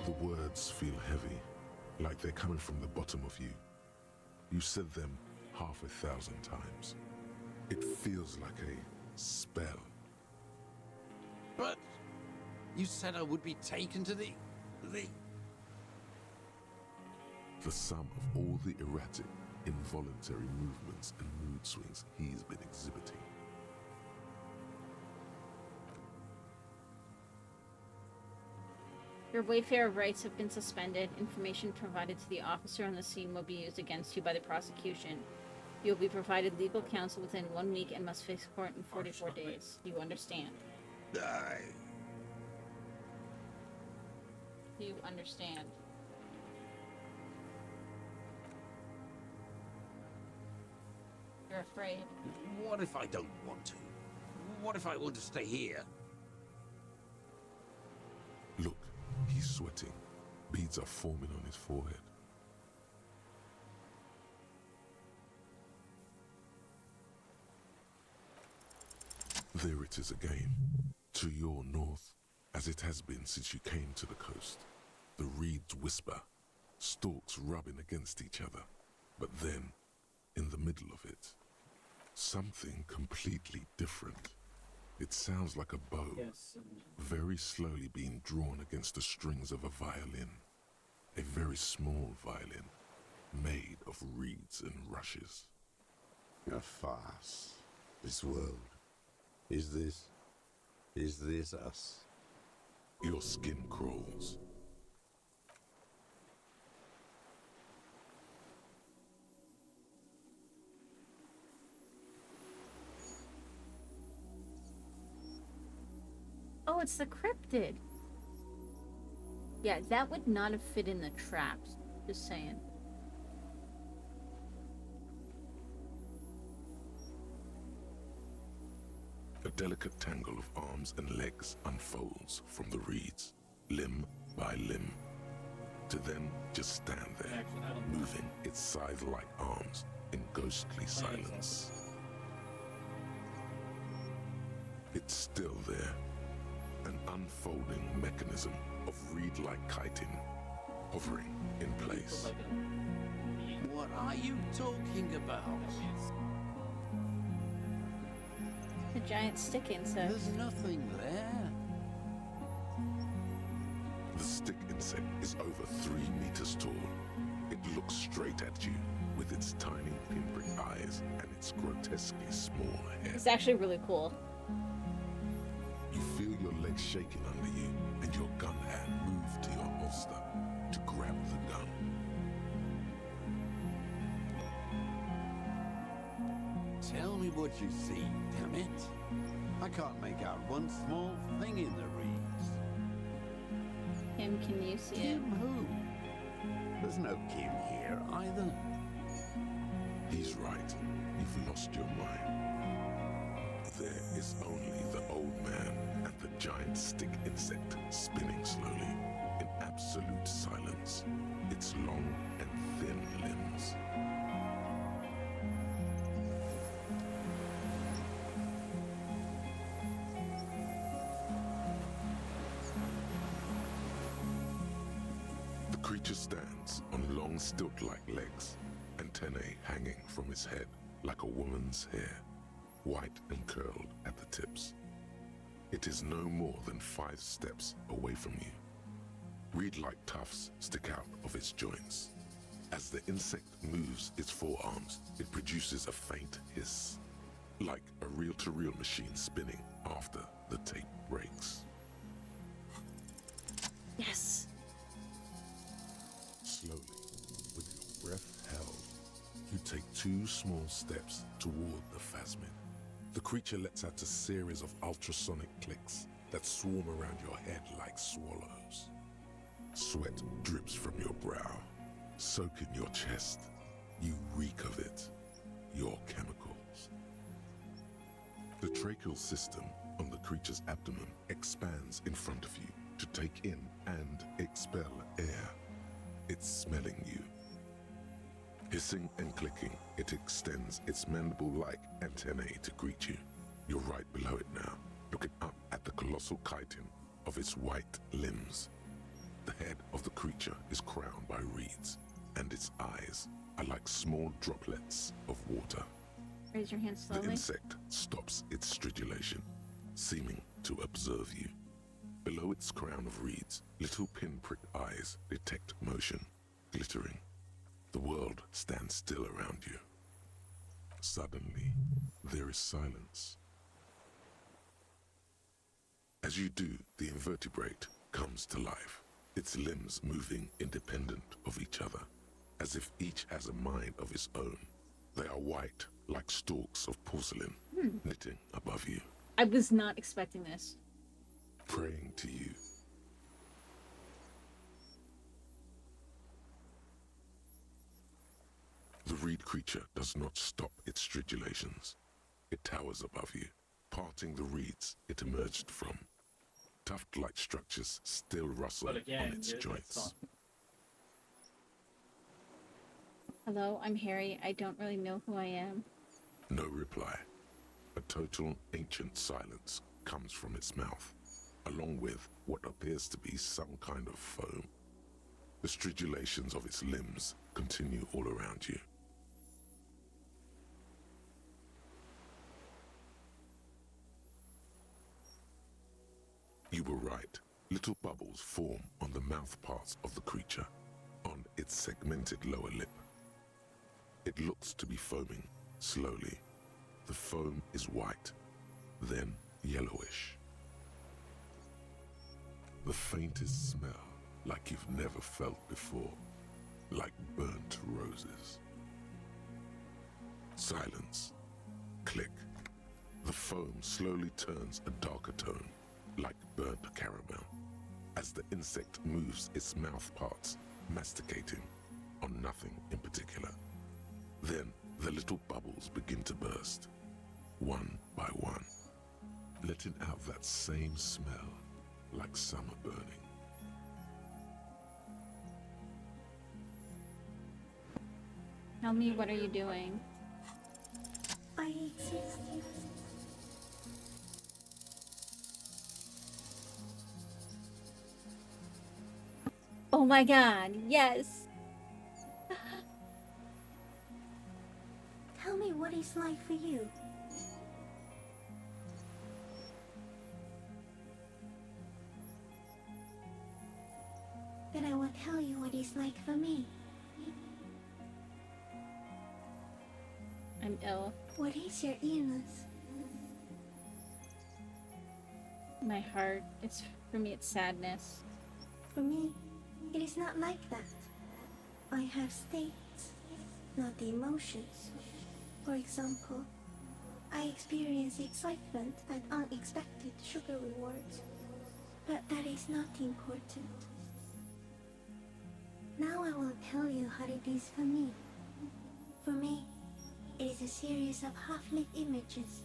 The words feel heavy, like they're coming from the bottom of you. You said them 1,000 times. It feels like a spell. But you said I would be taken to the... The sum of all the erratic, involuntary movements and mood swings he's been exhibiting. Your Wayfarer rights have been suspended. Information provided to the officer on the scene will be used against you by the prosecution. You'll be provided legal counsel within 1 week and must face court in 44 days. You understand? Die. Do you understand? You're afraid. What if I don't want to? What if I want to stay here? Look, he's sweating. Beads are forming on his forehead. There it is again, to your north, as it has been since you came to the coast. The reeds whisper, stalks rubbing against each other. But then, in the middle of it, something completely different. It sounds like a bow, very slowly being drawn against the strings of a violin. A very small violin, made of reeds and rushes. A farce. This world. Is this us? Your skin crawls. Oh, it's the cryptid. Yeah, that would not have fit in the traps. Just saying. A delicate tangle of arms and legs unfolds from the reeds, limb by limb, to then just stand there, moving its scythe-like arms in ghostly silence. It's still there, an unfolding mechanism of reed-like chitin, hovering in place. What are you talking about? A giant stick insect. There's nothing there. The stick insect is over 3 meters tall. It looks straight at you with its tiny pinprick eyes and its grotesquely small head. It's actually really cool. You feel your legs shaking under you and your gun hand move to your holster to grab the gun. Tell me what you see, damn it. I can't make out one small thing in the reeds. Kim, can you see it? Kim who? There's no Kim here either. He's right. You've lost your mind. There is only the old man and the giant stick insect spinning slowly in absolute silence, its long and thin limbs. The creature stands on long stilt-like legs, antennae hanging from his head like a woman's hair, white and curled at the tips. It is no more than 5 steps away from you. Reed-like tufts stick out of its joints. As the insect moves its forearms, it produces a faint hiss, like a reel-to-reel machine spinning after the tape breaks. Yes! Slowly, with your breath held, you take 2 small steps toward the phasmid. The creature lets out a series of ultrasonic clicks that swarm around your head like swallows. Sweat drips from your brow, soaking your chest. You reek of it, your chemicals. The tracheal system on the creature's abdomen expands in front of you to take in and expel air. It's smelling you. Hissing and clicking, it extends its mandible-like antennae to greet you. You're right below it now, looking up at the colossal chitin of its white limbs. The head of the creature is crowned by reeds, and its eyes are like small droplets of water. Raise your hand slowly. The insect stops its stridulation, seeming to observe you. Below its crown of reeds, little pinprick eyes detect motion, glittering. The world stands still around you. Suddenly, there is silence. As you do, the invertebrate comes to life, its limbs moving independent of each other, as if each has a mind of its own. They are white, like stalks of porcelain, knitting above you, I was not expecting this. praying to you. The reed creature does not stop its stridulations. It towers above you, parting the reeds it emerged from. Tuft-like structures still rustle But again, on its joints. Hello, I'm Harry. I don't really know who I am. No reply. A total ancient silence comes from its mouth, along with what appears to be some kind of foam. The stridulations of its limbs continue all around you. You were right. Little bubbles form on the mouth parts of the creature, on its segmented lower lip. It looks to be foaming, slowly. The foam is white, then yellowish. The faintest smell, like you've never felt before, like burnt roses. Silence. Click. The foam slowly turns a darker tone, like burnt caramel, as the insect moves its mouth parts, masticating on nothing in particular. Then the little bubbles begin to burst, one by one, letting out that same smell, like summer burning. Tell me, what are you doing? I exist. Oh my god, yes! Tell me what it's like for you. Then I will tell you what it's like for me. I'm ill. What is your illness? My heart, for me, it's sadness. For me, it is not like that. I have states, not the emotions. For example, I experience excitement at unexpected sugar rewards. But that is not important. Now I will tell you how it is for me. For me, it is a series of half-lit images,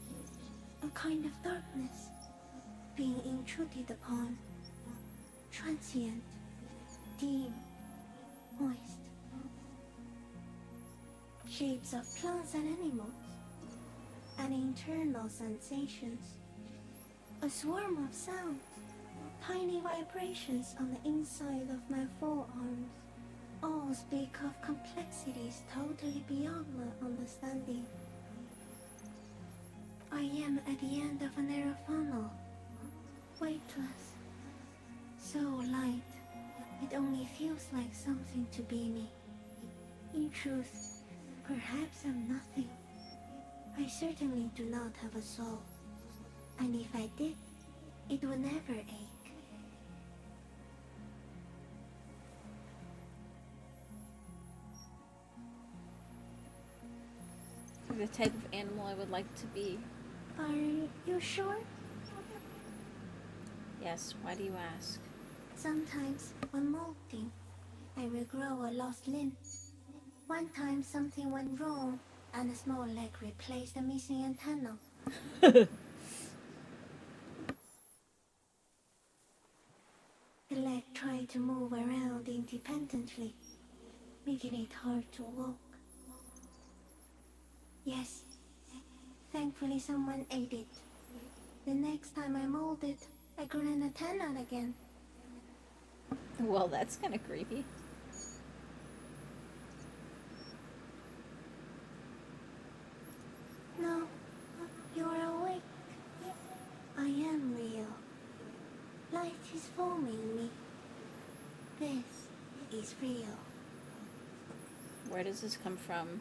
a kind of darkness, being intruded upon, transient, dim, moist. Shapes of plants and animals, and internal sensations. A swarm of sounds, tiny vibrations on the inside of my forearms. All speak of complexities totally beyond my understanding. I am at the end of a narrow funnel, weightless, so light, it only feels like something to be me. In truth, perhaps I'm nothing. I certainly do not have a soul, and if I did, it would never ache. The type of animal I would like to be. Are you sure? Yes, why do you ask? Sometimes, when molting, I will grow a lost limb. One time something went wrong, and a small leg replaced a missing antenna. The leg tried to move around independently, making it hard to walk. Yes, thankfully someone ate it. The next time I molded, I grew an antenna again. Well, that's kind of creepy. No, you are awake. I am real. Light is forming me. This is real. Where does this come from?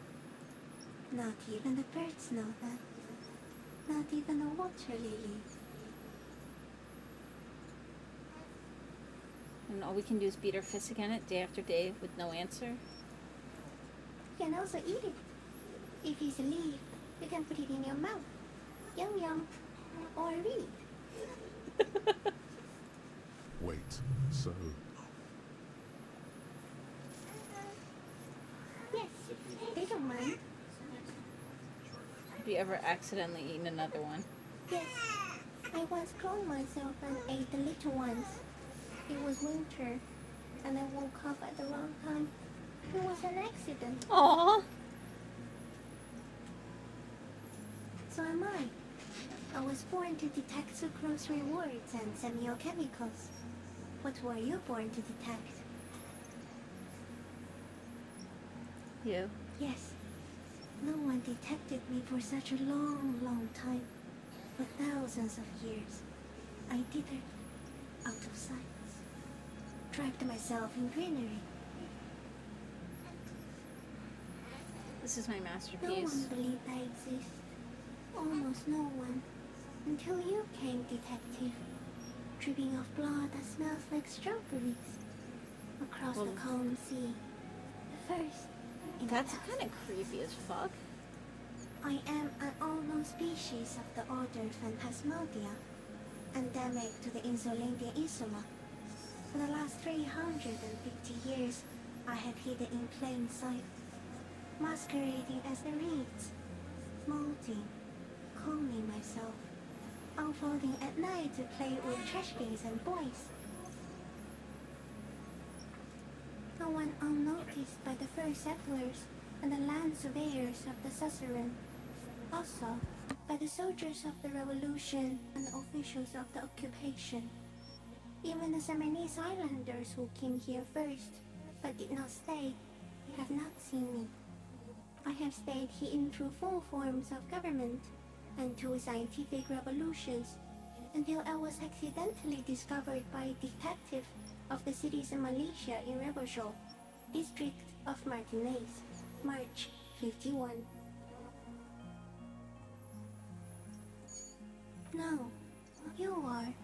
Not even the birds know that. Not even a water lily. And all we can do is beat our fists against it day after day with no answer? You can also eat it. If you sleep, you can put it in your mouth. Yum yum. Or read. Wait, so Yes, they don't mind. Have you ever accidentally eaten another one? Yes, I once cloned myself and ate the little ones. It was winter, and I woke up at the wrong time. It was an accident. Aww. So am I. I was born to detect sucrose rewards and semiochemicals. What were you born to detect? You? Yes. No one detected me for such a long time. For thousands of years. I dithered out of sight. Trapped myself in greenery. This is my No masterpiece. one believed I exist. Almost no one. Until you came, detective. Dripping of blood that smells like strawberries. Across the calm sea. The first. That's kind of creepy as fuck. I am an unknown species of the order Phantasmadia. Endemic to the Insulindia Insula. For the last 350 years, I have hidden in plain sight. Masquerading as the reeds. Molting. Cloning myself. Unfolding at night to play with trashkins and boys. No one unnoticed by the first settlers and the land surveyors of the suzerain. Also, by the soldiers of the revolution and the officials of the occupation. Even the Semenese islanders who came here first, but did not stay, have not seen me. I have stayed hidden through 4 forms of government and 2 scientific revolutions, until I was accidentally discovered by a detective of the citizen militia in Rebelshaw, district of Martinez, March 51. No, you are.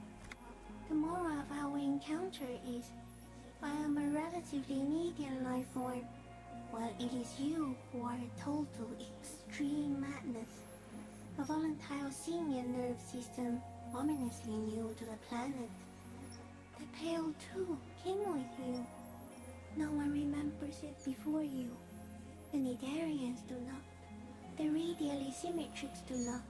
The moral of our encounter is, I am a relatively median life form, while it is you who are a total extreme madness. A volatile senior nerve system ominously new to the planet. The Pale too came with you. No one remembers it before you. The Nidarians do not. The radially symmetrics do not.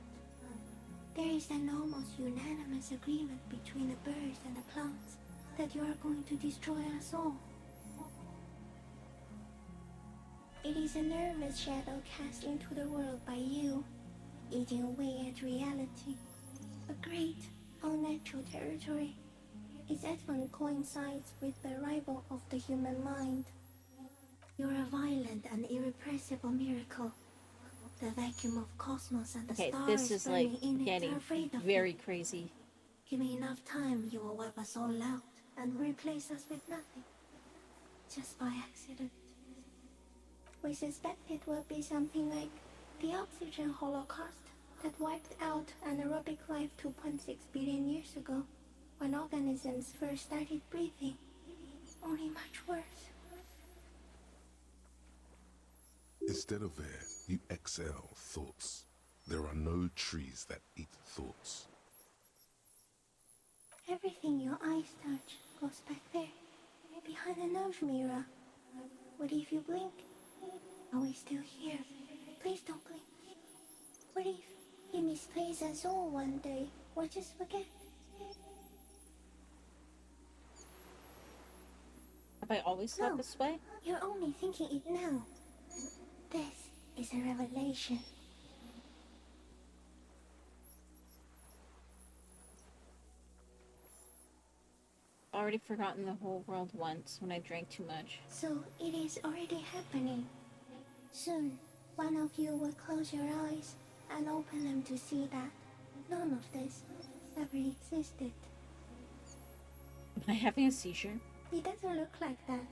There is an almost unanimous agreement between the birds and the plants that you are going to destroy us all. It is a nervous shadow cast into the world by you, eating away at reality. A great, unnatural territory. Its advent coincides with the arrival of the human mind. You're a violent and irrepressible miracle. The vacuum of cosmos and the stars this is like burning in it getting are afraid of very you. crazy. Give me enough time, you will wipe us all out and replace us with nothing. Just by accident. We suspect it will be something like the oxygen holocaust that wiped out anaerobic life 2.6 billion years ago, when organisms first started breathing. Only much worse. instead of air, you exhale thoughts. There are no trees that eat thoughts. Everything your eyes touch goes back there, behind the nose mirror. What if you blink? Are we still here? Please don't blink. What if you misplace us all one day, or just forget? Have I always thought this way? You're only thinking it now. This is a revelation. Already forgotten the whole world once when I drank too much. So it is already happening. Soon, one of you will close your eyes and open them to see that none of this ever existed. Am I having a seizure? It doesn't look like that.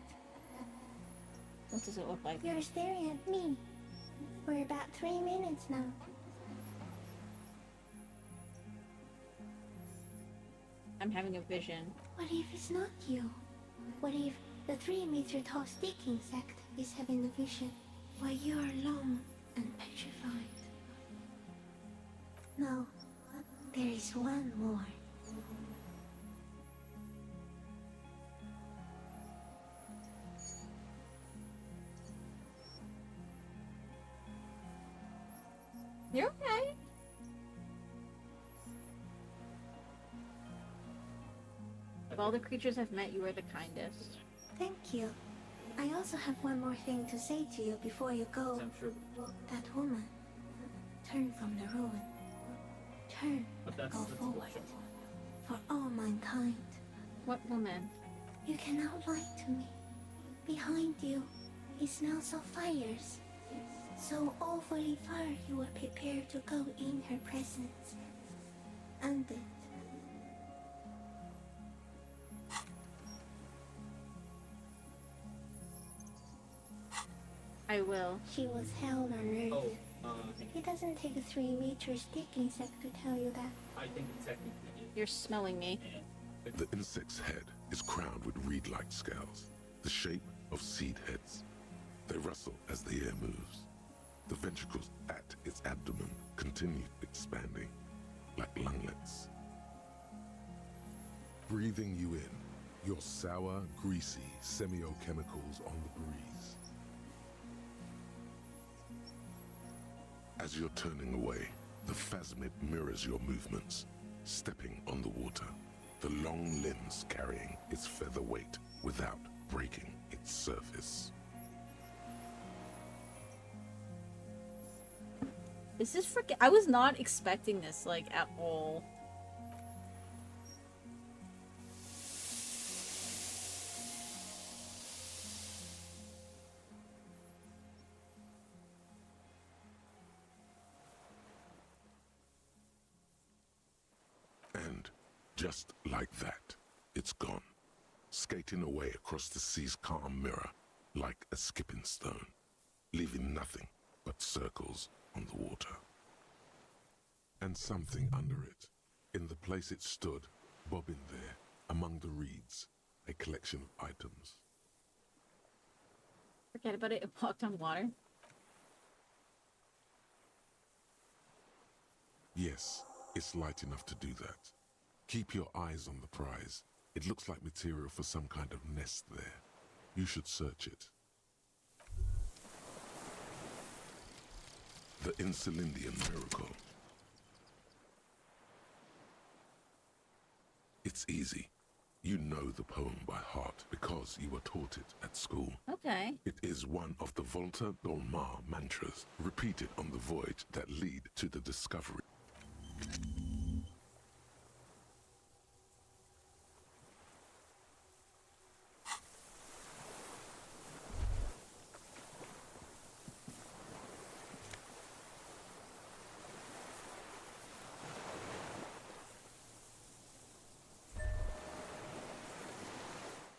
What does it look like? You're staring at me for about 3 minutes now. I'm having a vision. What if it's not you? What if the 3-meter tall stick insect is having the vision while you're alone and petrified. No, there is one more. You're okay. Of all the creatures I've met, you are the kindest. Thank you. I also have one more thing to say to you before you go. I'm sure. That woman. Turn from the ruin. Turn But and go that's forward. bullshit. For all mankind. What woman? You cannot lie to me. Behind you, it smells of fires. So awfully far you were prepared to go in her presence. And it. I will. She was held on Earth. Oh, It doesn't take a 3-meter stick insect to tell you that. I think it's technically. You're smelling me. The insect's head is crowned with reed-like scales, the shape of seed heads. They rustle as the air moves. The ventricles at its abdomen continue expanding, like lunglets. Breathing you in, your sour, greasy semiochemicals on the breeze. As you're turning away, the phasmid mirrors your movements, stepping on the water, the long limbs carrying its feather weight without breaking its surface. This is freaking. I was not expecting this, like, at all. And just like that, it's gone, skating away across the sea's calm mirror like a skipping stone, leaving nothing but circles on the water. And something under it, in the place it stood, bobbing there, among the reeds, a collection of items. Forget about it. It walked on water. Yes, it's light enough to do that. Keep your eyes on the prize. It looks like material for some kind of nest there. You should search it. The Insulindian Miracle. It's easy. You know the poem by heart because you were taught it at school. Okay. It is one of the Volta Dolmar mantras repeated on the voyage that lead to the discovery.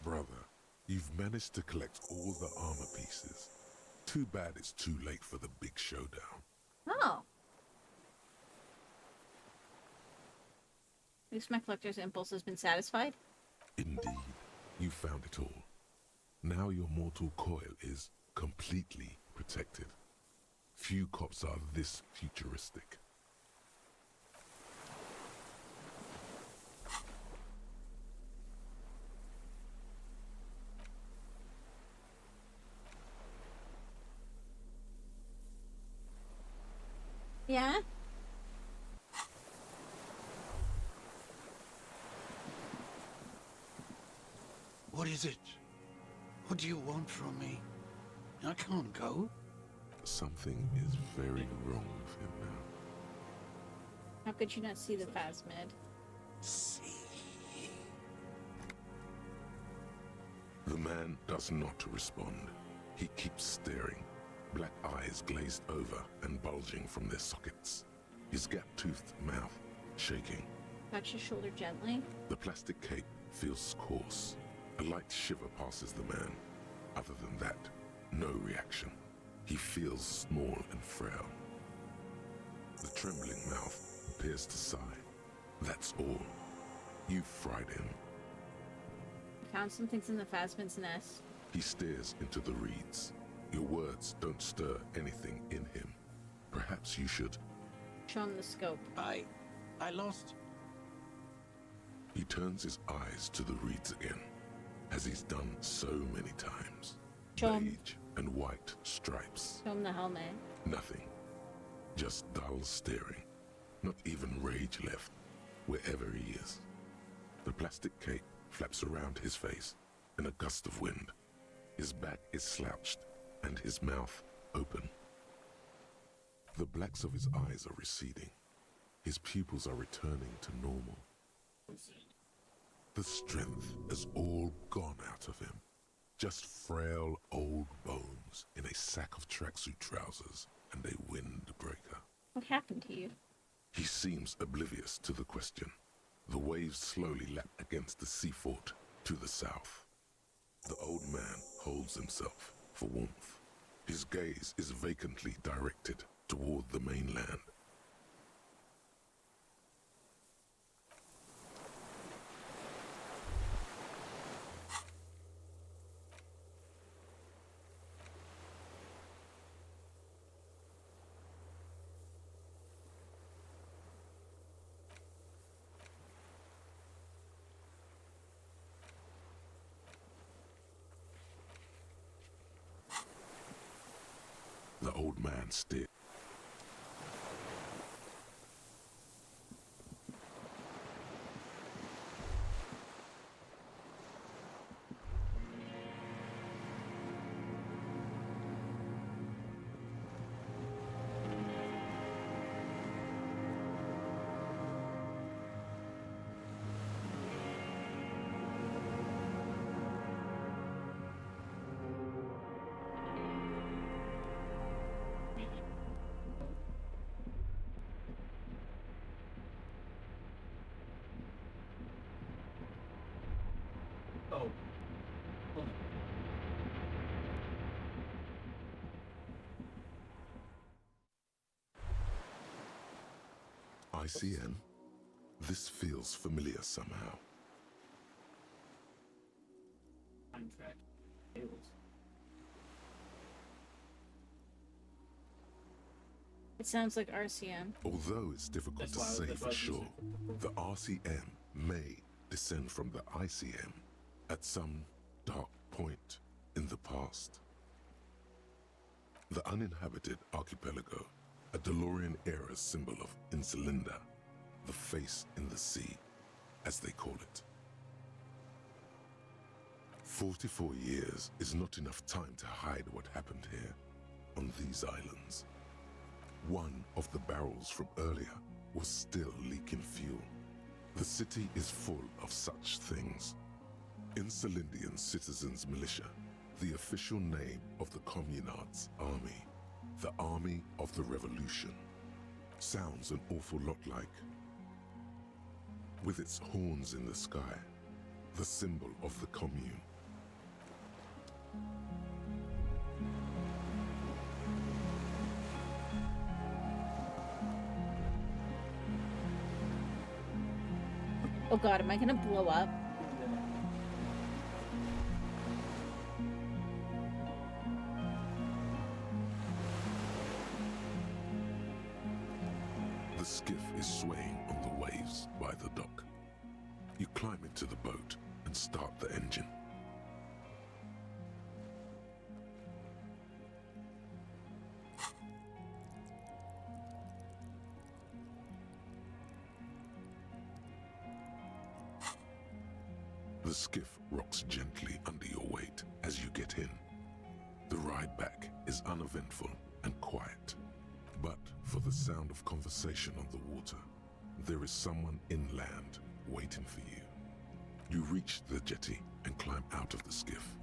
Brother, you've managed to collect all the armor pieces. Too bad it's too late for the big showdown. Oh. At least my collector's impulse has been satisfied. Indeed, you found it all. Now your mortal coil is completely protected. Few cops are this futuristic. Yeah? What is it? What do you want from me? I can't go. Something is very wrong with him now. How could you not see the phasmid? See. The man does not respond. He keeps staring, black eyes glazed over and bulging from their sockets. His gap-toothed mouth shaking. Touch his shoulder gently. The plastic cape feels coarse. A light shiver passes the man. Other than that, no reaction. He feels small and frail. The trembling mouth appears to sigh. That's all. You fried him. Found some things in the phasmid's nest. He stares into the reeds. Your words don't stir anything in him. Perhaps you should. Show him the scope. I lost. He turns his eyes to the reeds again, as he's done so many times. Show him. Beige and white stripes. Show him the helmet. Nothing. Just dull staring. Not even rage left, wherever he is. The plastic cape flaps around his face in a gust of wind. His back is slouched and his mouth open. The blacks of his eyes are receding. His pupils are returning to normal. The strength has all gone out of him. Just frail old bones in a sack of tracksuit trousers and a windbreaker. What happened to you? He seems oblivious to the question. The waves slowly lap against the sea fort to the south. The old man holds himself for warmth. His gaze is vacantly directed toward the mainland. The old man stared. Oh. Hold on. ICN? This feels familiar somehow. Contract. Tables. It sounds like RCM. Although it's difficult That's to why I was say the for buzz sure, user. the RCM may descend from the ICM at some dark point in the past. The uninhabited archipelago, a DeLorean-era symbol of Insulinda, the face in the sea, as they call it. 44 years is not enough time to hide what happened here, on these islands. One of the barrels from earlier was still leaking fuel. The city is full of such things. Insulindian Citizens Militia, the official name of the Communards Army, the Army of the Revolution. Sounds an awful lot like, with its horns in the sky, the symbol of the commune. Oh god, am I gonna blow up? The skiff is swaying on the waves by the dock. You climb into the boat and start the engine. The skiff rocks gently under your weight as you get in. The ride back is uneventful and quiet. But for the sound of conversation on the water, there is someone inland waiting for you. You reach the jetty and climb out of the skiff.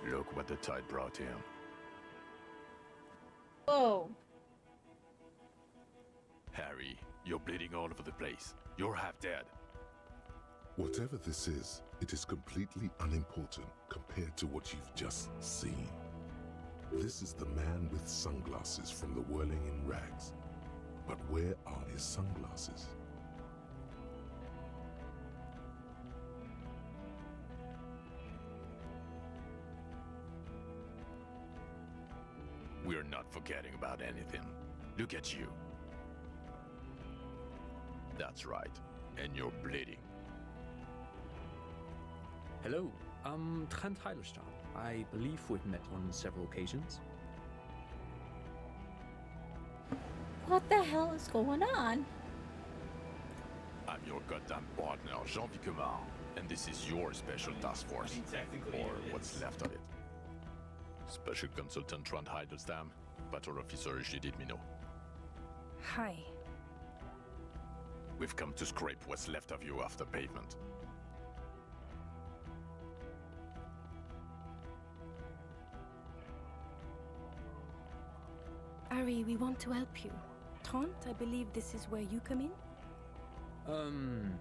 Look what the tide brought him. Whoa. Harry, you're bleeding all over the place. You're half dead. Whatever this is, it is completely unimportant compared to what you've just seen. This is the man with sunglasses from the Whirling in Rags. But where are his sunglasses? We're not forgetting about anything. Look at you. That's right. And you're bleeding. Hello, I'm Trent Heidelstein. I believe we've met on several occasions. What the hell is going on? I'm your goddamn partner, Jean Vicomar, and this is your special task force. Or what's left of it. Special Consultant Trent Heidelstein, Battle Officer Judith Minot. Hi. We've come to scrape what's left of you off the pavement. Ari, we want to help you. Trent, I believe this is where you come in?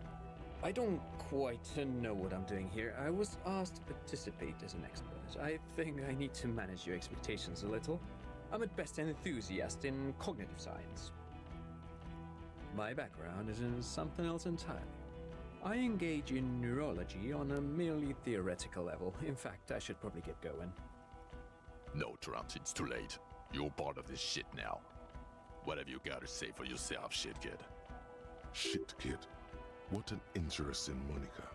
I don't quite know what I'm doing here. I was asked to participate as an expert. I think I need to manage your expectations a little. I'm at best an enthusiast in cognitive science. My background is in something else entirely. I engage in neurology on a merely theoretical level. In fact, I should probably get going. No, Trent, it's too late. You're part of this shit now. What have you got to say for yourself, shit kid? Shit kid. What an interesting moniker.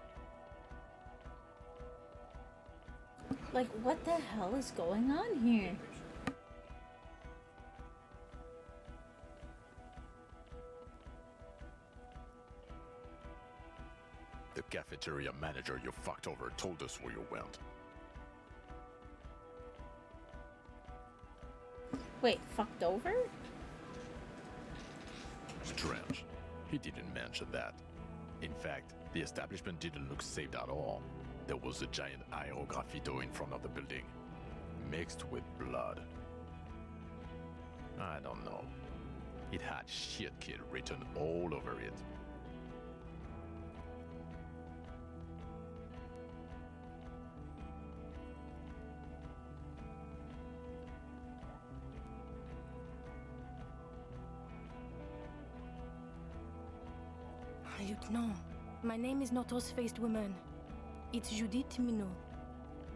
Like, what the hell is going on here? The cafeteria manager you fucked over told us where you went. Wait, fucked over? Strange. He didn't mention that. In fact, the establishment didn't look safe at all. There was a giant aerograffito in front of the building, mixed with blood. I don't know. It had shit kid written all over it. Lieutenant, my name is not Horse-Faced Woman. It's Judith Minot.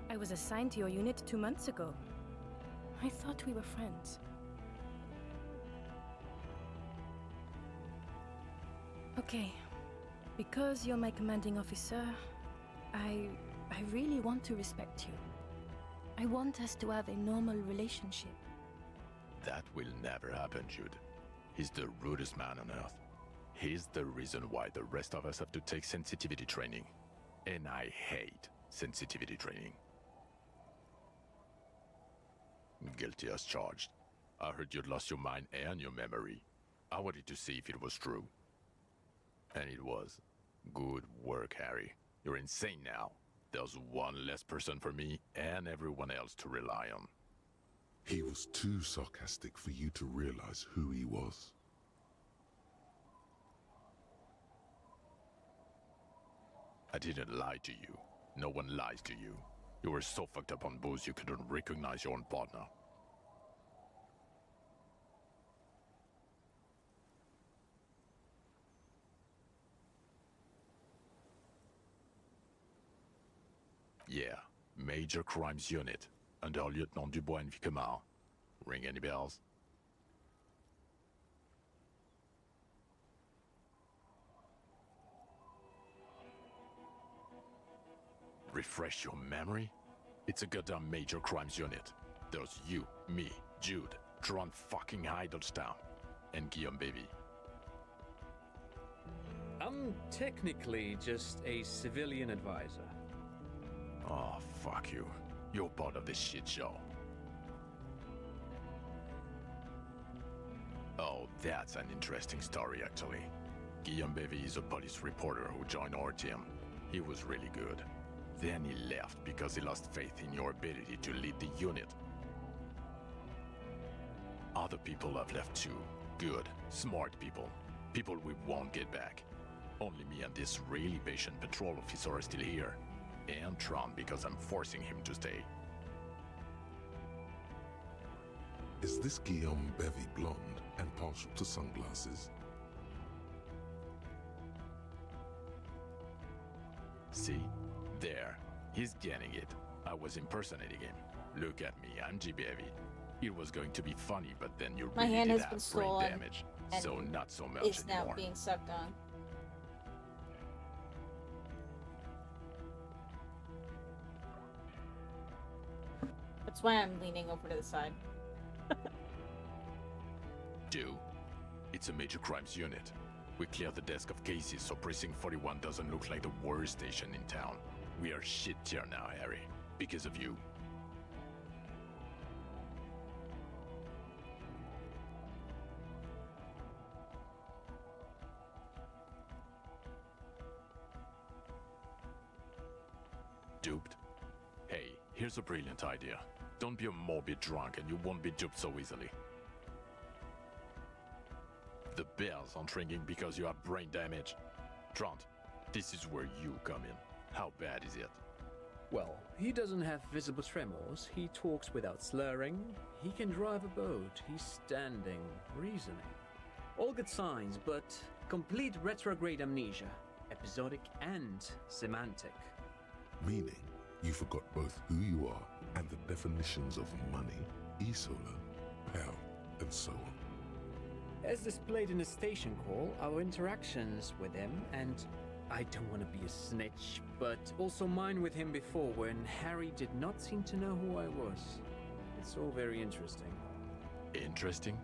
I was assigned to your unit 2 months ago. I thought we were friends. Okay. Because you're my commanding officer, I really want to respect you. I want us to have a normal relationship. That will never happen, Jude. He's the rudest man on earth. He's the reason why the rest of us have to take sensitivity training. And I hate sensitivity training. Guilty as charged. I heard you'd lost your mind and your memory. I wanted to see if it was true. And it was. Good work, Harry. You're insane now. There's one less person for me and everyone else to rely on. He was too sarcastic for you to realize who he was. I didn't lie to you. No one lies to you. You were so fucked up on booze you couldn't recognize your own partner. Yeah, Major Crimes Unit, under Lieutenant Dubois and Vicomar. Ring any bells? Refresh your memory? It's a goddamn Major Crimes Unit. There's you, me, Jude, Trent fucking Heidelstein, and Guillaume Baby. I'm technically just a civilian advisor. Oh, fuck you. You're part of this shit show. Oh, that's an interesting story, actually. Guillaume Baby is a police reporter who joined our team. He was really good. Then he left because he lost faith in your ability to lead the unit. Other people have left too. Good, smart people. People we won't get back. Only me and this really patient patrol officer are still here. And Tron because I'm forcing him to stay. Is this Guillaume Bevy blonde and partial to sunglasses? See? There. He's getting it. I was impersonating him. Look at me, I'm G-Bevy. It was going to be funny, but then you My really hand did has been have brain stolen, damage. and So not so much it's anymore. now being sucked on. That's why I'm leaning over to the side. Do? It's a major crimes unit. We cleared the desk of cases so Precinct 41 doesn't look like the worst station in town. We are shit tier now, Harry. Because of you. Duped? Hey, here's a brilliant idea. Don't be a morbid drunk and you won't be duped so easily. The bells aren't ringing because you have brain damage. Trant, this is where you come in. How bad is it? Well, he doesn't have visible tremors, he talks without slurring, he can drive a boat, he's standing, reasoning. All good signs, but complete retrograde amnesia, episodic and semantic. Meaning, you forgot both who you are and the definitions of money, e-solar, hell, and so on. As displayed in the station call, our interactions with him, and I don't want to be a snitch, but also mine with him before when Harry did not seem to know who I was. It's all very interesting. Interesting?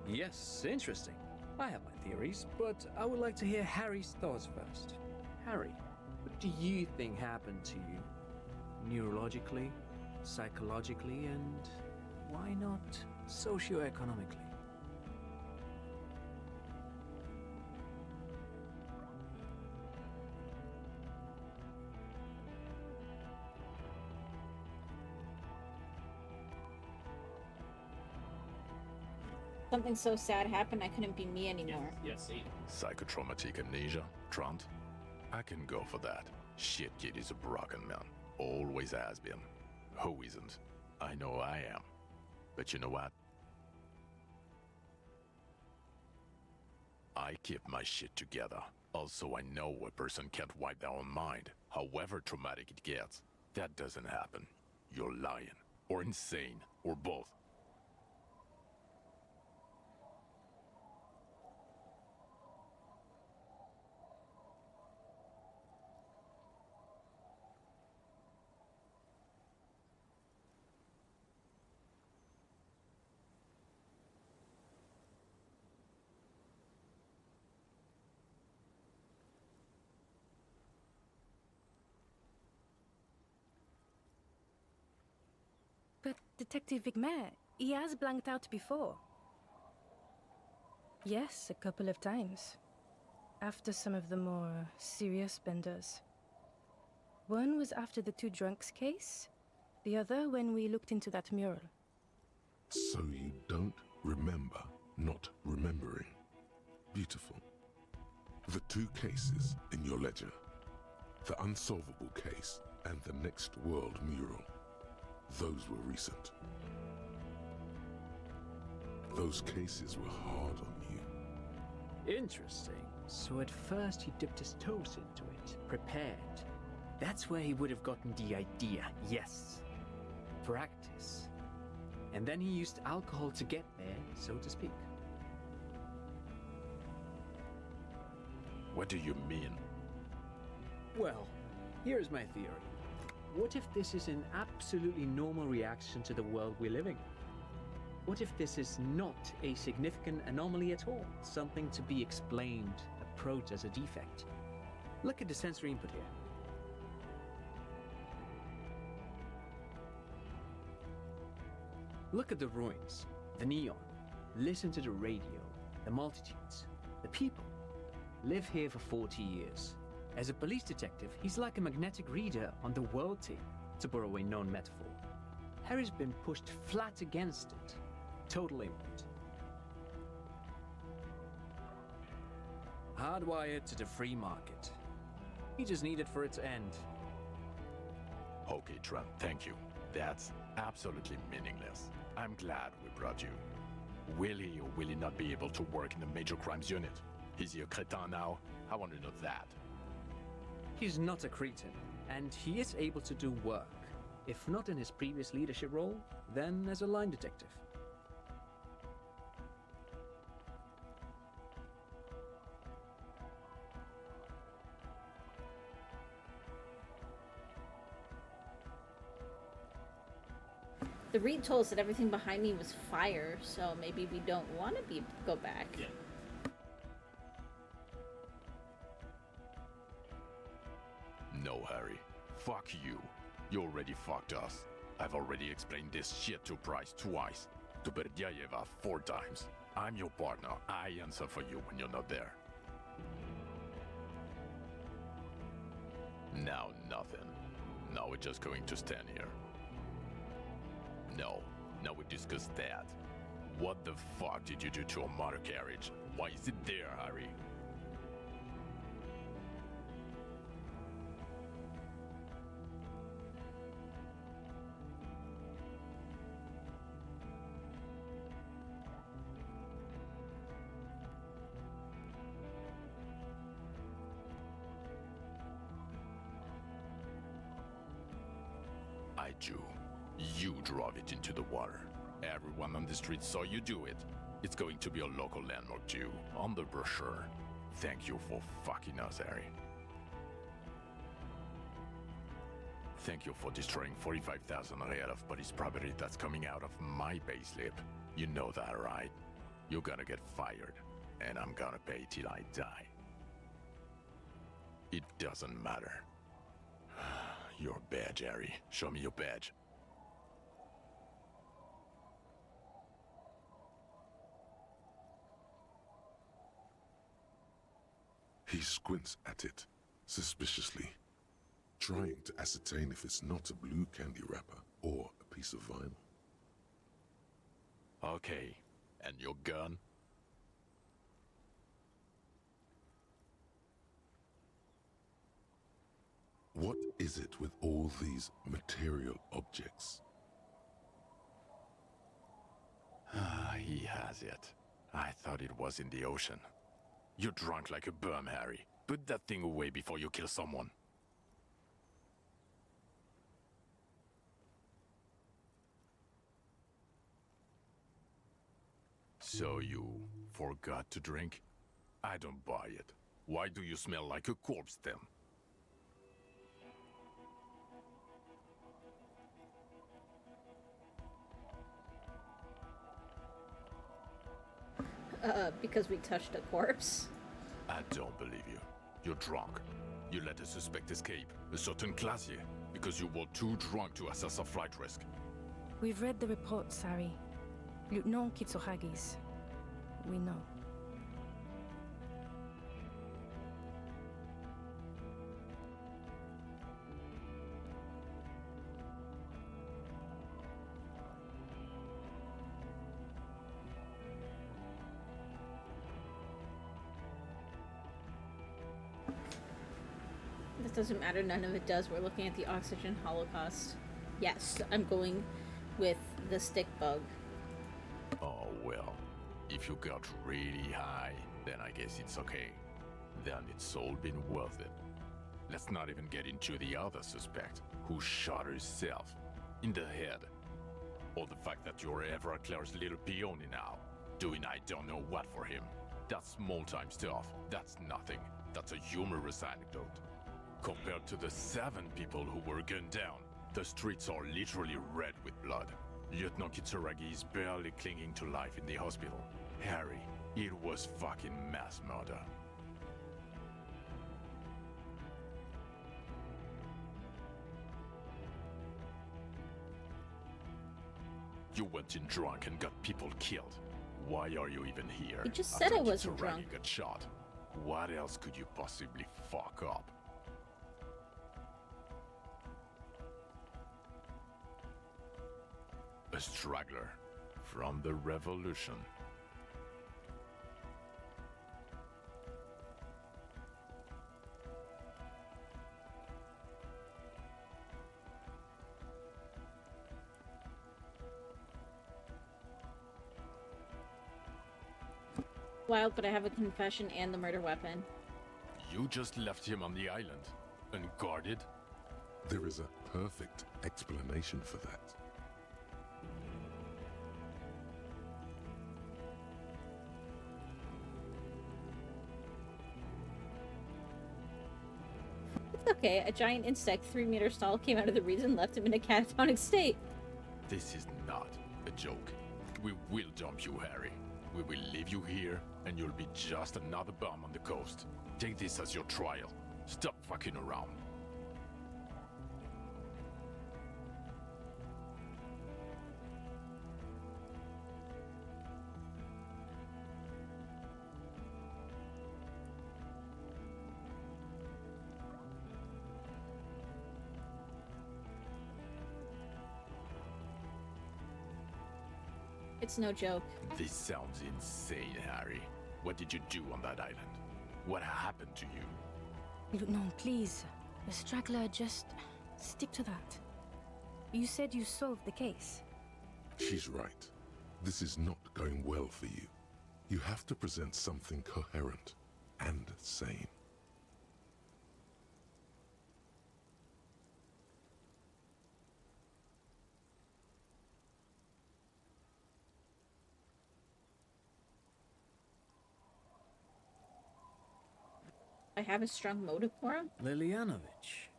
Yes, interesting. I have my theories, but I would like to hear Harry's thoughts first. Harry, what do you think happened to you? Neurologically, psychologically, and why not socioeconomically? Something so sad happened I couldn't be me anymore. Yes, see. Psychotraumatic amnesia, Trant? I can go for that. Shit kid is a broken man. Always has been. Who isn't? I know I am. But you know what? I keep my shit together. Also, I know a person can't wipe their own mind, however traumatic it gets. That doesn't happen. You're lying. Or insane. Or both. But Detective Vigmer, he has blanked out before. Yes, a couple of times. After some of the more serious benders. One was after the two drunks case, the other when we looked into that mural. So you don't remember not remembering. Beautiful. The two cases in your ledger. The unsolvable case and the next world mural. Those were recent. Those cases were hard on you. Interesting. So at first he dipped his toes into it, prepared. That's where he would have gotten the idea, yes. Practice. And then he used alcohol to get there, so to speak. What do you mean? Well, here's my theory. What if this is an absolutely normal reaction to the world we're living in? What if this is not a significant anomaly at all? Something to be explained, approached as a defect? Look at the sensory input here. Look at the ruins, the neon. Listen to the radio, the multitudes, the people. Live here for 40 years. As a police detective, he's like a magnetic reader on the world tape, to borrow a known metaphor. Harry's been pushed flat against it. Total input. hardwired to the free market. We just need it for its end. Okay, Trent, thank you. That's absolutely meaningless. I'm glad we brought you. Will he or will he not be able to work in the major crimes unit? Is he a cretin now? I want to know that. He's not a cretin, and he is able to do work. If not in his previous leadership role, then as a line detective. The read told us that everything behind me was fire, so maybe we don't want to go back. Yeah. No, Harry. Fuck you. You already fucked us. I've already explained this shit to Price twice. To Berdiayeva 4 times. I'm your partner. I answer for you when you're not there. Now nothing. Now we're just going to stand here. No. Now we discuss that. What the fuck did you do to a motor carriage? Why is it there, Harry? I do. You drove it into the water. Everyone on the street saw you do it. It's going to be a local landmark too, on the brochure. Thank you for fucking us, Harry. Thank you for destroying 45,000 real of police property that's coming out of my payslip. You know that, right? You're gonna get fired, and I'm gonna pay till I die. It doesn't matter. Your badge, Harry. Show me your badge. He squints at it, suspiciously, trying to ascertain if it's not a blue candy wrapper or a piece of vinyl. Okay, and your gun? What is it with all these material objects? He has it. I thought it was in the ocean. You're drunk like a bum, Harry. Put that thing away before you kill someone. So you forgot to drink? I don't buy it. Why do you smell like a corpse then? Because we touched a corpse? I don't believe you. You're drunk. You let a suspect escape, a certain classier, because you were too drunk to assess a flight risk. We've read the report, Sari. Lieutenant Kitsuragis. We know. This doesn't matter, none of it does. We're looking at the oxygen holocaust. Yes, I'm going with the stick bug. Oh, well. If you got really high, then I guess it's okay. Then it's all been worth it. Let's not even get into the other suspect, who shot herself in the head. Or the fact that you're Evra Claire's little peony now, doing I don't know what for him. That's small-time stuff. That's nothing. That's a humorous anecdote. Compared to the 7 people who were gunned down, the streets are literally red with blood. Lieutenant Kitsuragi is barely clinging to life in the hospital. Harry, it was fucking mass murder. You went in drunk and got people killed. Why are you even here? You just said I wasn't Kitsuragi drunk. got shot. What else could you possibly fuck up? A straggler from the revolution. Wild, but I have a confession and the murder weapon. You just left him on the island, unguarded? There is a perfect explanation for that. It's okay, a giant insect 3 meters tall came out of the reeds and left him in a catatonic state. This is not a joke. We will dump you, Harry. We will leave you here, and you'll be just another bum on the coast. Take this as your trial. Stop fucking around. It's no joke. This sounds insane, Harry. What did you do on that island? What happened to you? No, please. The straggler, just stick to that. You said you solved the case. She's right. This is not going well for you. You have to present something coherent and sane. I have a strong motive for him. Lilyanovich.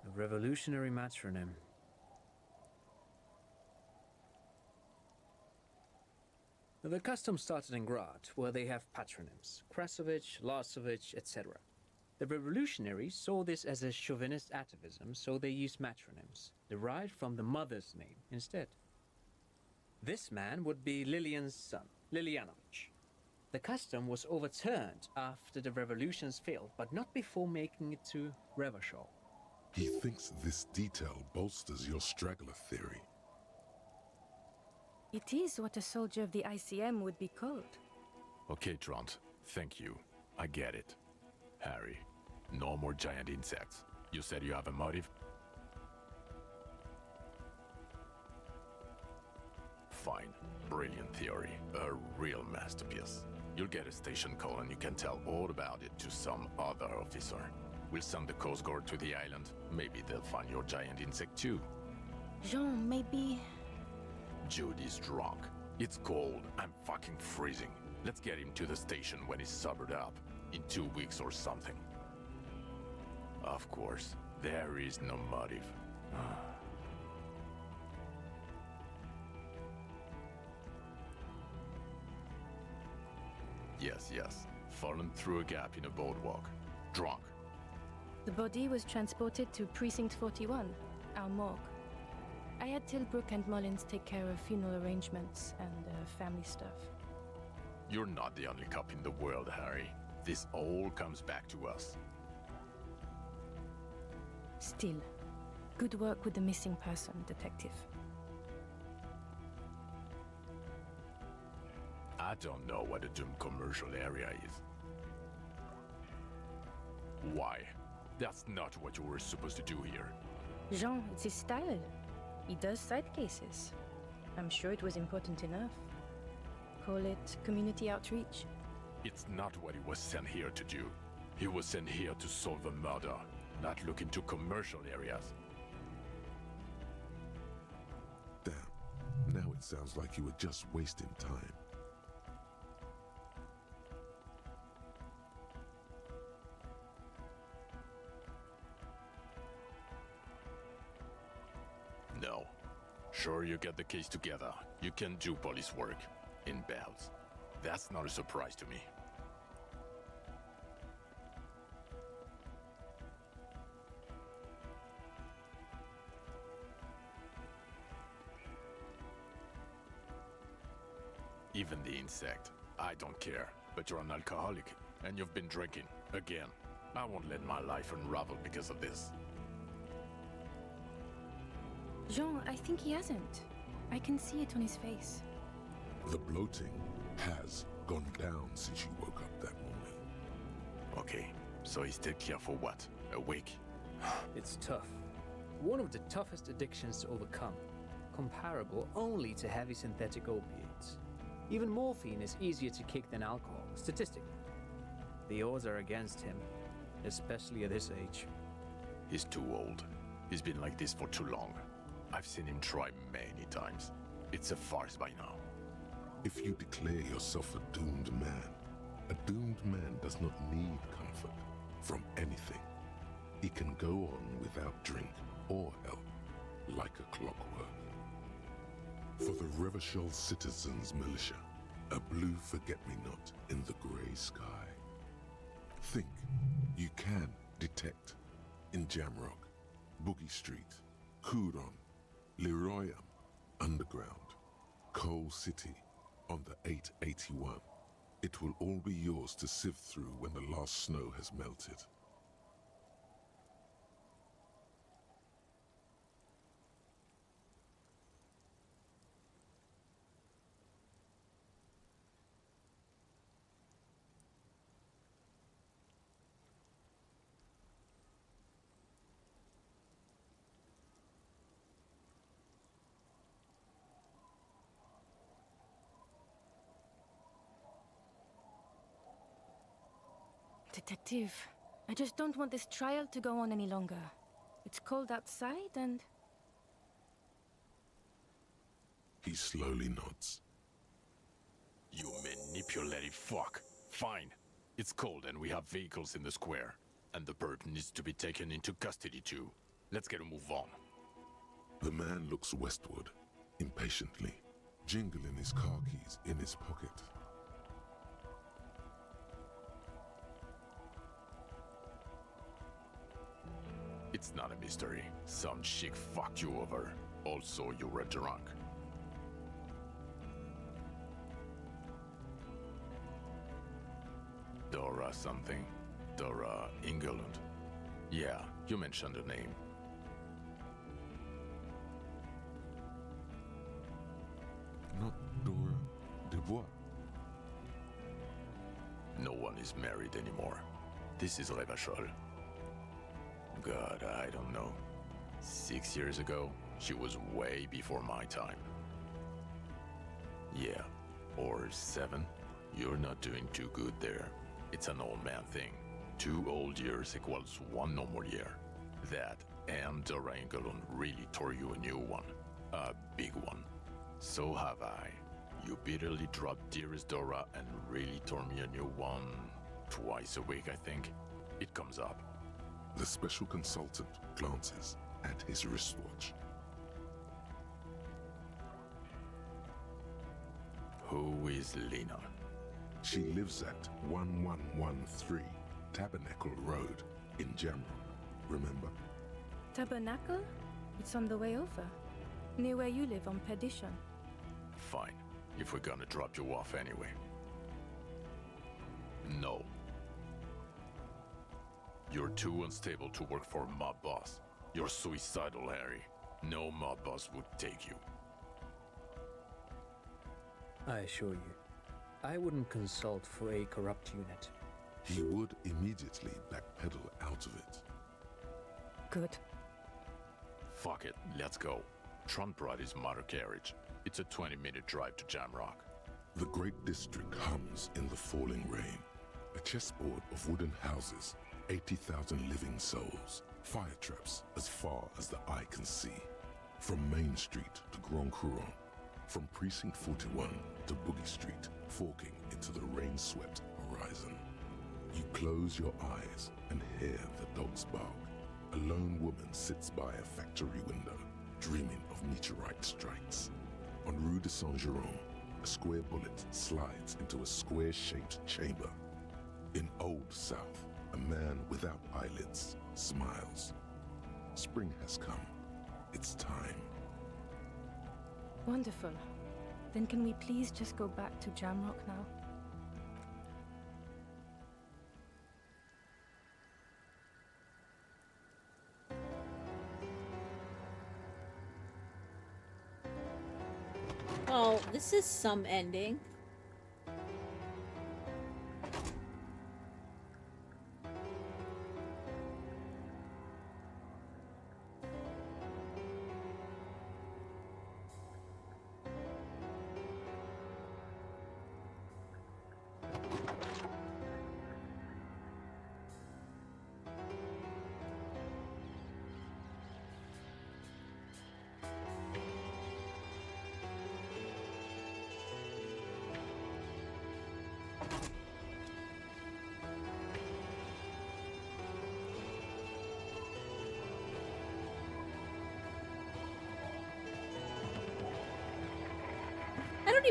A revolutionary matronym. The custom started in Grad, where they have patronyms. Krasovich, Lasovich, etc. The revolutionaries saw this as a chauvinist atavism, so they used matronyms, derived from the mother's name instead. This man would be Lillian's son, Lilyanovich. The custom was overturned after the revolutions failed, but not before making it to Revachol. He thinks this detail bolsters your straggler theory. It is what a soldier of the ICM would be called. Okay, Trant. Thank you. I get it. Harry, no more giant insects. You said you have a motive? Fine. Brilliant theory. A real masterpiece. You'll get a station call and you can tell all about it to some other officer. We'll send the Coast Guard to the island. Maybe they'll find your giant insect too. Jean, maybe... Judy's drunk. It's cold. I'm fucking freezing. Let's get him to the station when he's sobered up. In 2 weeks or something. Of course, there is no motive. Yes. Fallen through a gap in a boardwalk. Drunk. The body was transported to Precinct 41, our morgue. I had Tilbrook and Mullins take care of funeral arrangements and family stuff. You're not the only cop in the world, Harry. This all comes back to us. Still, good work with the missing person, Detective. I don't know what a doomed commercial area is. Why? That's not what you were supposed to do here. Jean, it's his style. He does side cases. I'm sure it was important enough. Call it community outreach. It's not what he was sent here to do. He was sent here to solve a murder, not look into commercial areas. Damn. Now it sounds like you were just wasting time. No. Sure, you get the case together. You can do police work. In bouts. That's not a surprise to me. Even the insect. I don't care. But you're an alcoholic. And you've been drinking. Again. I won't let my life unravel because of this. Jean, I think he hasn't. I can see it on his face. The bloating has gone down since you woke up that morning. Okay, so he's still here for what? A week? It's tough. One of the toughest addictions to overcome. Comparable only to heavy synthetic opiates. Even morphine is easier to kick than alcohol, statistically. The odds are against him, especially at his age. He's too old. He's been like this for too long. I've seen him try many times. It's a farce by now. If you declare yourself a doomed man does not need comfort from anything. He can go on without drink or help, like a clockwork. For the Revachol Citizens Militia, a blue forget-me-not in the grey sky. Think you can detect in Jamrock, Boogie Street, Coudon, Leroyam, Underground, Coal City, on the 881. It will all be yours to sift through when the last snow has melted. Detective, I just don't want this trial to go on any longer. It's cold outside and... He slowly nods. You manipulative fuck. Fine. It's cold and we have vehicles in the square. And the bird needs to be taken into custody too. Let's get a move on. The man looks westward, impatiently, jingling his car keys in his pocket. It's not a mystery. Some chick fucked you over. Also, you were drunk. Dora something. Dora England. Yeah, you mentioned her name. Not Dora Dubois. No one is married anymore. This is Revachol. God, I don't know. 6 years ago, she was way before my time. Yeah, or 7. You're not doing too good there. It's an old man thing. 2 old years equals 1 normal year. That and Dora Engelund really tore you a new one. A big one. So have I. You bitterly dropped Dearest Dora and really tore me a new one. Twice a week, I think. It comes up. The special consultant glances at his wristwatch. Who is Lena? She lives at 1113 Tabernacle Road in Jamrock, remember? Tabernacle? It's on the way over. Near where you live on Perdition. Fine, if we're gonna drop you off anyway. No. You're too unstable to work for a mob boss. You're suicidal, Harry. No mob boss would take you. I assure you, I wouldn't consult for a corrupt unit. He would immediately backpedal out of it. Good. Fuck it, let's go. Trump brought his motor carriage. It's a 20-minute drive to Jamrock. The great district hums in the falling rain. A chessboard of wooden houses, 80,000 living souls, fire traps as far as the eye can see. From Main Street to Grand Couronne, from Precinct 41 to Boogie Street, forking into the rain-swept horizon. You close your eyes and hear the dogs bark. A lone woman sits by a factory window, dreaming of meteorite strikes. On Rue de Saint-Jérôme, a square bullet slides into a square-shaped chamber. In Old South, a man without eyelids smiles. Spring has come. It's time. Wonderful. Then can we please just go back to Jamrock now? Well, this is some ending.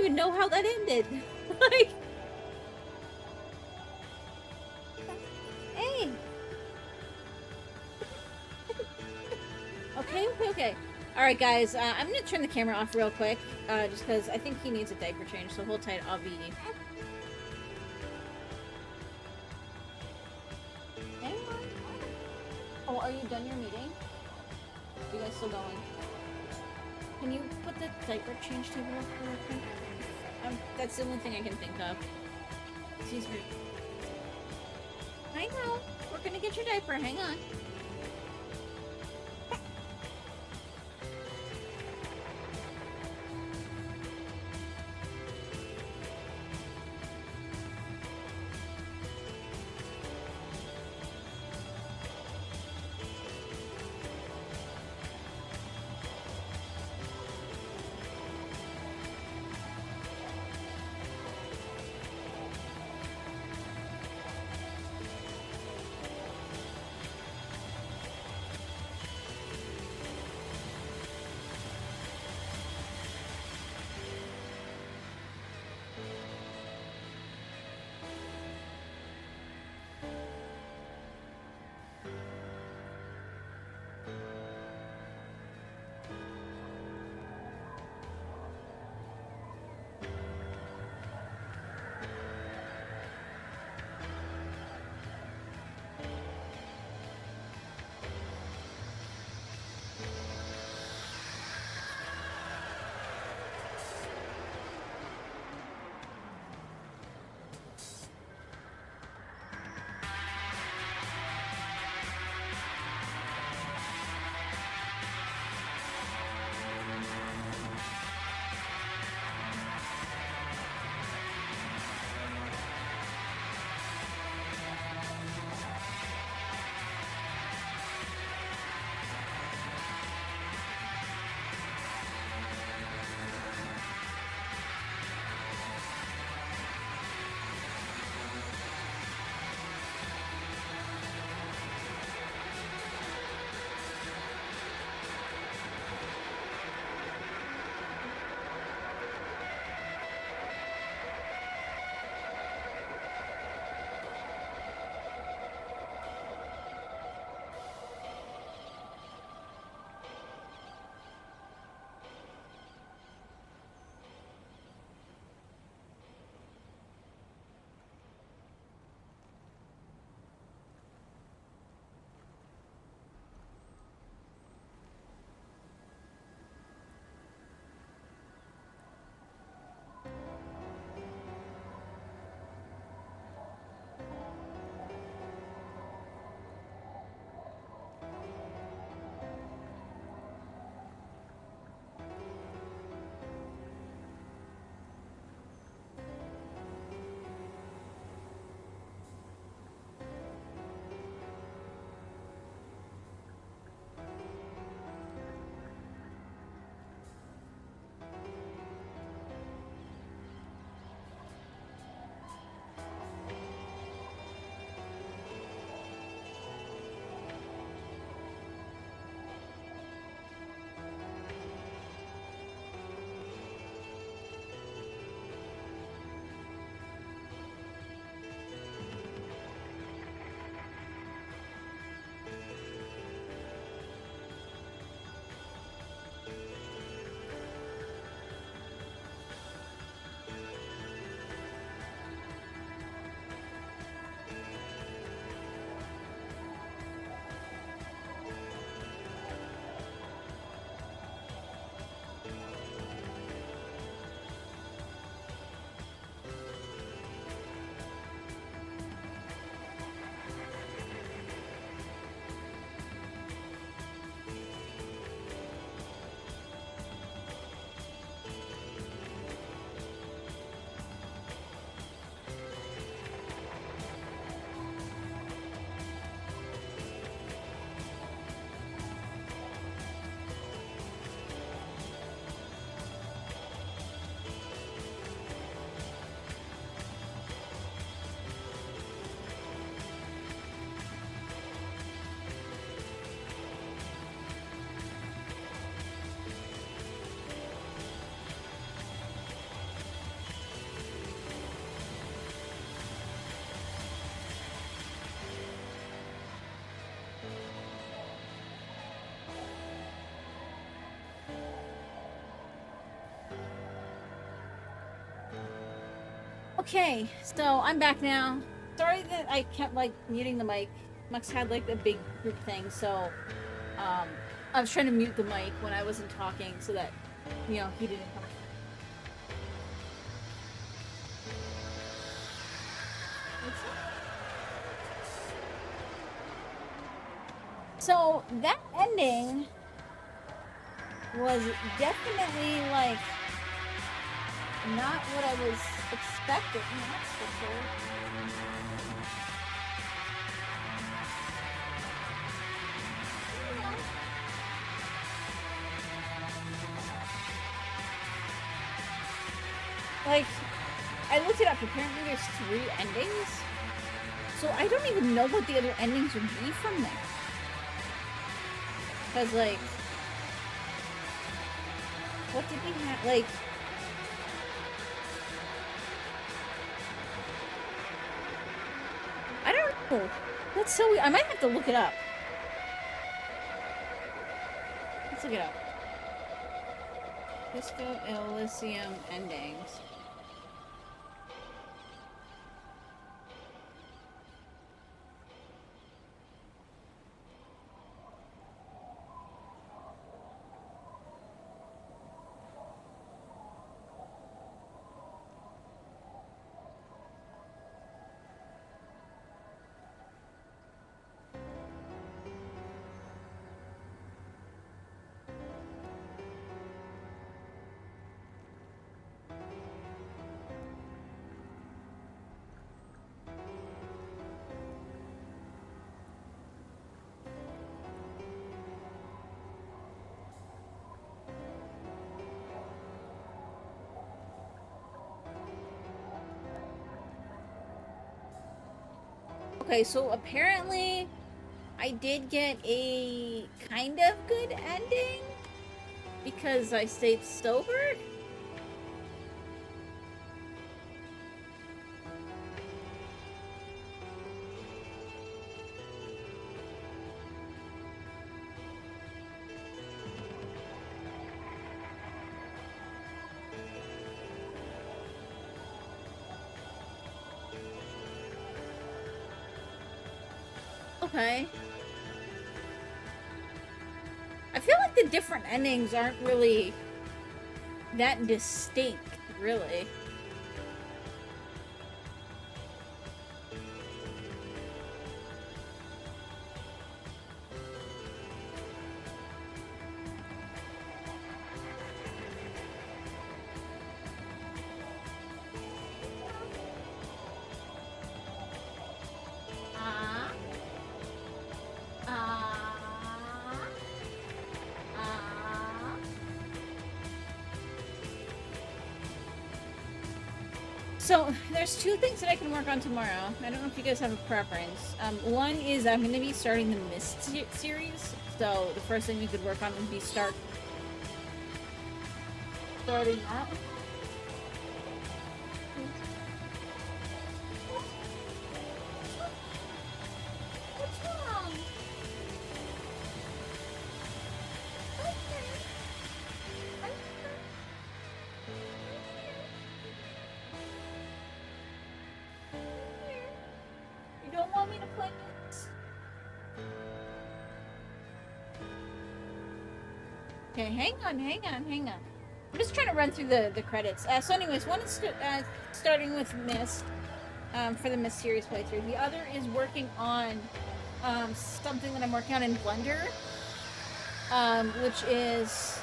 even know how that ended. Like, hey. Okay. All right, guys. I'm gonna turn the camera off real quick, just because I think he needs a diaper change. So hold tight. I'll be. Hang on. Oh, are you done your meeting? Are you guys still going? Can you put the diaper change table up real quick? That's the only thing I can think of. Excuse me. I know. We're gonna get your diaper. Hang on. Okay, so I'm back now. Sorry that I kept like muting the mic. Mux had like a big group thing, so I was trying to mute the mic when I wasn't talking so that, you know, he didn't come. So that ending was definitely like not what I was expecting, that's for sure. Like, I looked it up, apparently there's 3 endings. So I don't even know what the other endings would be from there. Because, like, what did we have? Like, I don't know. That's so weird. I might have to look it up. Let's look it up. Disco Elysium endings. Okay, so apparently I did get a kind of good ending because I stayed sober. Okay. I feel like the different endings aren't really that distinct, really. So, there's 2 things that I can work on tomorrow. I don't know if you guys have a preference. One is I'm going to be starting the Mist series. So, the first thing we could work on would be starting that. What's wrong? You don't want me to play this? Okay, hang on. I'm just trying to run through the credits. So anyways, one is starting with Mist, for the Mist series playthrough. The other is working on something that I'm working on in Blender, which is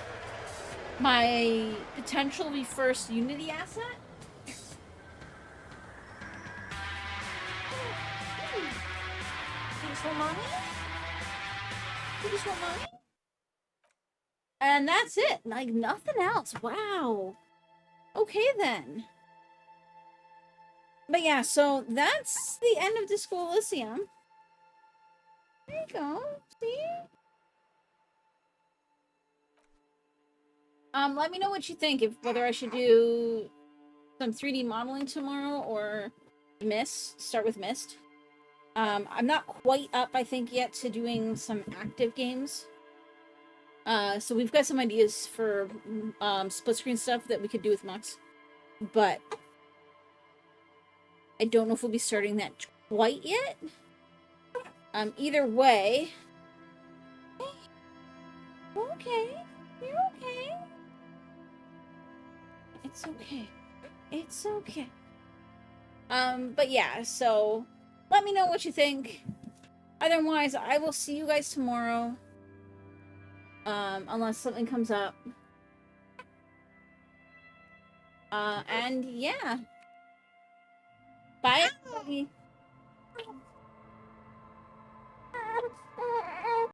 my potentially first Unity asset. And that's it. Like, nothing else. Wow. Okay, then. But yeah, so that's the end of Disco Elysium. There you go. See? Let me know what you think. Whether I should do some 3D modeling tomorrow or Mist. Start with Mist. I'm not quite up, I think, yet to doing some active games. So we've got some ideas for split screen stuff that we could do with Mux. But I don't know if we'll be starting that quite yet. Either way... Okay. You're okay. It's okay. It's okay. But yeah, so let me know what you think. Otherwise, I will see you guys tomorrow. Unless something comes up. And yeah. Bye, everybody.